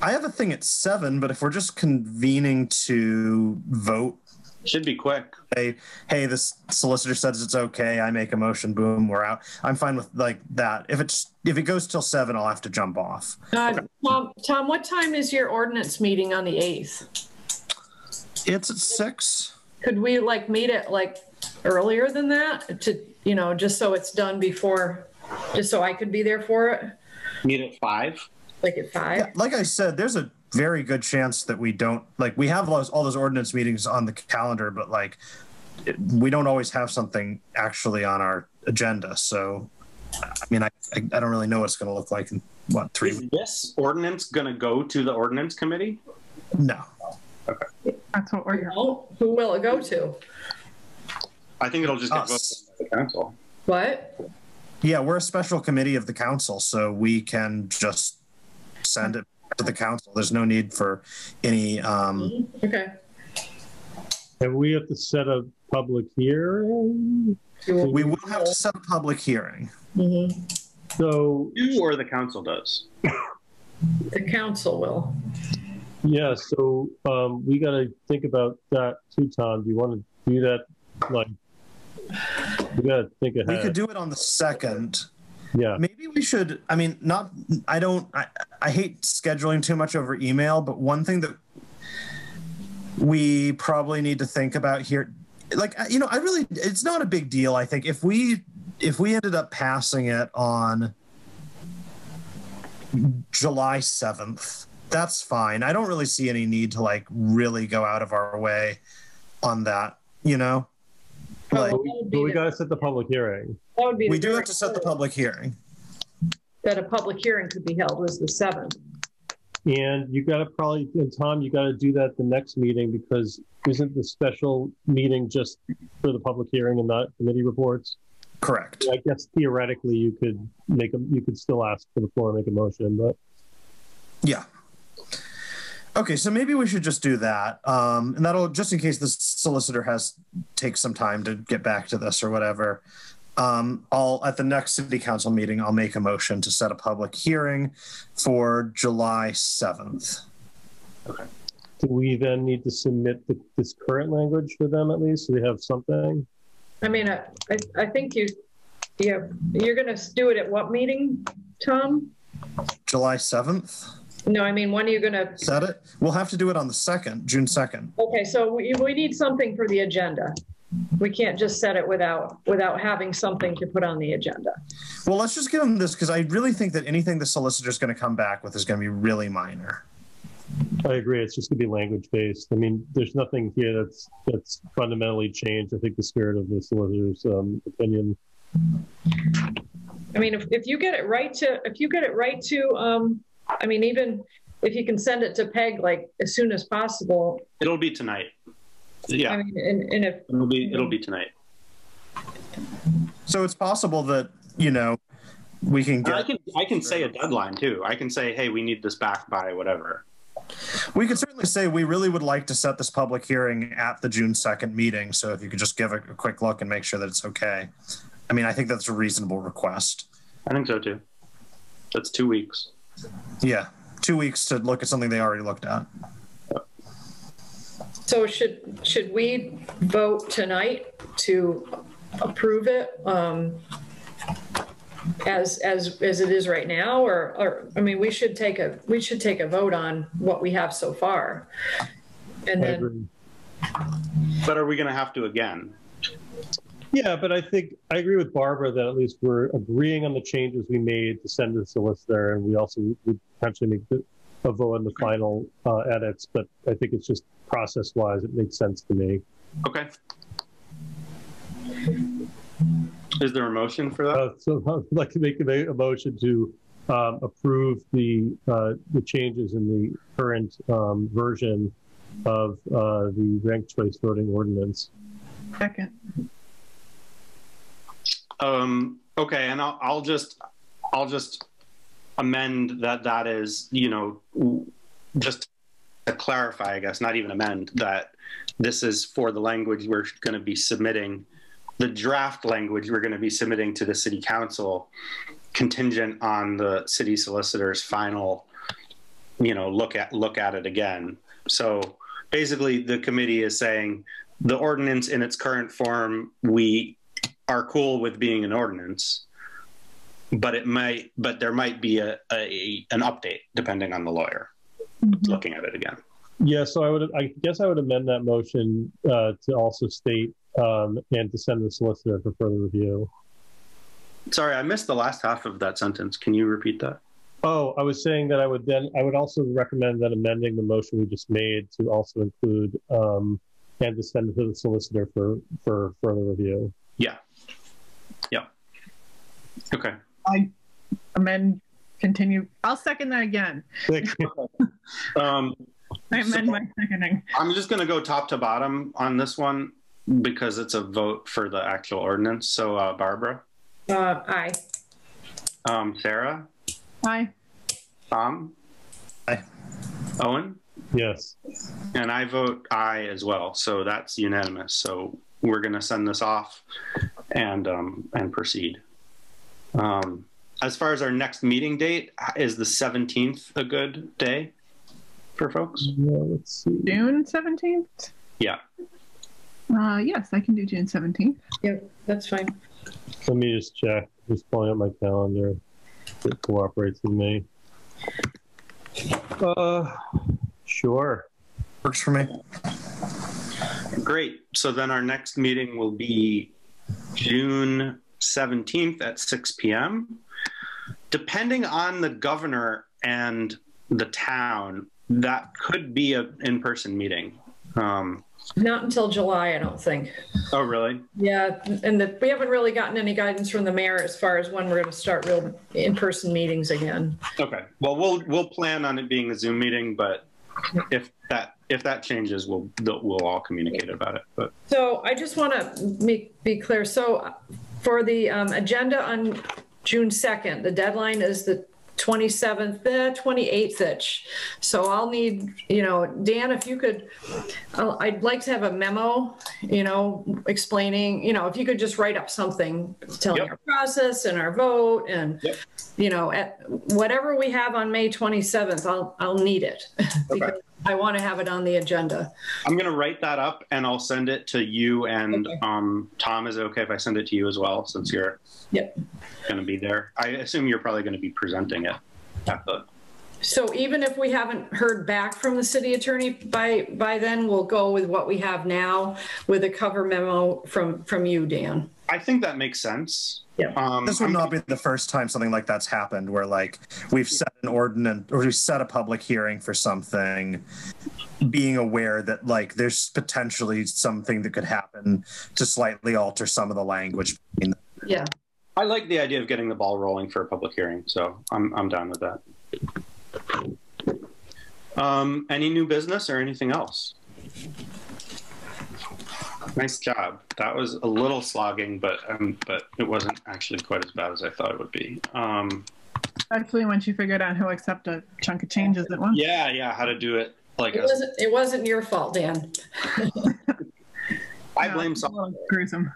I have a thing at 7, but if we're just convening to vote, Should be quick. hey, the solicitor says it's okay, I make a motion, boom, we're out. I'm fine with like that. If it goes till 7, I'll have to jump off. Tom, what time is your ordinance meeting on the 8th? It's at 6. Could we meet it earlier than that to, just so it's done before, just so I could be there for it? Meet at 5? At 5? Yeah, like I said, there's a very good chance that we don't, we have all those ordinance meetings on the calendar, but we don't always have something actually on our agenda. So, I mean, I don't really know what it's going to look like in 3 weeks. Is this ordinance going to go to the ordinance committee? No. Okay. That's what we're here. Who will it go to? I think it'll just get voted Us. by the council. What? Yeah, we're a special committee of the council, so we can just send it to the council. There's no need for any. Okay. And we have to set a public hearing. We will have to set a public hearing. Mm-hmm. So You or the council does? The council will. yeah, so we got to think about that too, Tom. Do you want to do that? We got to think ahead. We could do it on the 2nd. Yeah. Maybe we should. I mean, I hate scheduling too much over email, but one thing that we probably need to think about here, it's not a big deal. I think if we ended up passing it on July 7th, that's fine. I don't really see any need to really go out of our way on that, But we got to set the public hearing. That would be we do have to set the public hearing. That a public hearing could be held was the 7th. And you got to Tom, you got to do that the next meeting because isn't the special meeting just for the public hearing and not committee reports? Correct. I guess theoretically you could still ask for the floor and make a motion, but yeah. Okay, so maybe we should just do that. And that'll, just in case the solicitor takes some time to get back to this or whatever, at the next city council meeting, I'll make a motion to set a public hearing for July 7th. Okay. do we then need to submit this current language for them at least, so they have something? I mean, I think you're going to do it at what meeting, Tom? July 7th. No, I mean, when are you going to? Is that it? We'll have to do it on the 2nd, June 2nd. Okay, so we need something for the agenda. We can't just set it without having something to put on the agenda. Well, let's just give them this, because I really think that anything the solicitor's going to come back with is going to be really minor. I agree. It's just going to be language based. I mean, there's nothing here that's fundamentally changed. I think the spirit of the solicitor's opinion. I mean, if you get it right to, I mean, even if you can send it to Peg like as soon as possible. It'll be tonight. Yeah. I mean, and if it'll be tonight. So it's possible that, we can get. I can say a deadline too. I can say, hey, we need this back by whatever. We could certainly say we really would like to set this public hearing at the June 2nd meeting. So if you could just give a quick look and make sure that it's okay. I mean, I think that's a reasonable request. I think so too. That's 2 weeks. Yeah, 2 weeks to look at something they already looked at. So should we vote tonight to approve it as it is right now, or I mean, we should take a vote on what we have so far, and then. But are we going to have to again? Yeah, but I think I agree with Barbara that at least we're agreeing on the changes we made to send to the solicitor, and we also would potentially make a vote on the final edits. But I think it's just process-wise, it makes sense to me. Okay. Is there a motion for that? So I'd like to make a motion to approve the changes in the current version of the ranked choice voting ordinance. Second. Okay, and I'll just amend that is, just to clarify, I guess, not even amend, that this is for the language we're going to be submitting, the draft language we're going to be submitting to the city council, contingent on the city solicitor's final, look at it again. So basically the committee is saying the ordinance in its current form, we are cool with being an ordinance, but there might be an update depending on the lawyer looking at it again. Yeah, so I guess I would amend that motion to also state and to send the solicitor for further review. Sorry, I missed the last half of that sentence. Can you repeat that? Oh, I was saying that I would also recommend that amending the motion we just made to also include and to send it to the solicitor for further review. Yeah. Okay. I continue. I'll second that again. Thank you. I amend my seconding. I'm just going to go top to bottom on this one because it's a vote for the actual ordinance. So Barbara? Aye. Sarah? Aye. Tom? Aye. Owen? Yes. And I vote aye as well. So that's unanimous. So we're going to send this off and proceed. As far as our next meeting date, is the 17th a good day for folks? Yeah, let's see. June 17th? Yeah. Yes, I can do June 17th. Yep, that's fine. Let me just check. Just pulling up my calendar. It cooperates with me. Sure. Works for me. Great. So then our next meeting will be June 17th at 6 p.m. Depending on the governor and the town, that could be an in-person meeting. Not until July, I don't think. Oh, really? Yeah, and we haven't really gotten any guidance from the mayor as far as when we're going to start real in-person meetings again. Okay. Well, we'll plan on it being a Zoom meeting, but if that changes, we'll all communicate about it. But so I just want to be clear. So for the agenda on June 2nd, the deadline is the 27th, 28th-ish. So I'll need, Dan, if you could, I'd like to have a memo, explaining, if you could just write up something telling our process and our vote and, at whatever we have on May 27th, I'll need it. Okay. I want to have it on the agenda. I'm going to write that up and I'll send it to you and Okay. Tom, is it okay if I send it to you as well since you're Yep. going to be there? I assume you're probably going to be presenting it at the. So even if we haven't heard back from the city attorney by then, we'll go with what we have now with a cover memo from you, Dan. I think that makes sense. Yeah. This would not be the first time something like that's happened, where like we've set an ordinance or we've set a public hearing for something, being aware that like there's potentially something that could happen to slightly alter some of the language. Yeah. I like the idea of getting the ball rolling for a public hearing, so I'm down with that. Any new business or anything else? Nice job. That was a little slogging, but it wasn't actually quite as bad as I thought it would be. Especially once you figured out how to accept a chunk of changes at once. Yeah, how to do it like It wasn't your fault, Dan. I blame someone. Gruesome.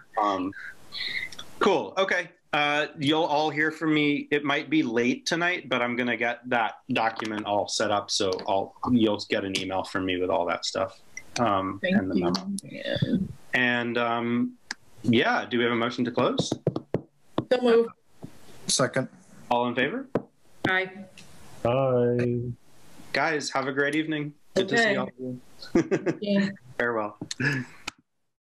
Cool. Okay. You'll all hear from me. It might be late tonight, but I'm gonna get that document all set up, so you'll get an email from me with all that stuff. Thank and the you. memo. And yeah, do we have a motion to close? So move. Second. All in favor? Aye. Bye. Guys, have a great evening. Good to see Okay. all of you. Yeah. Farewell.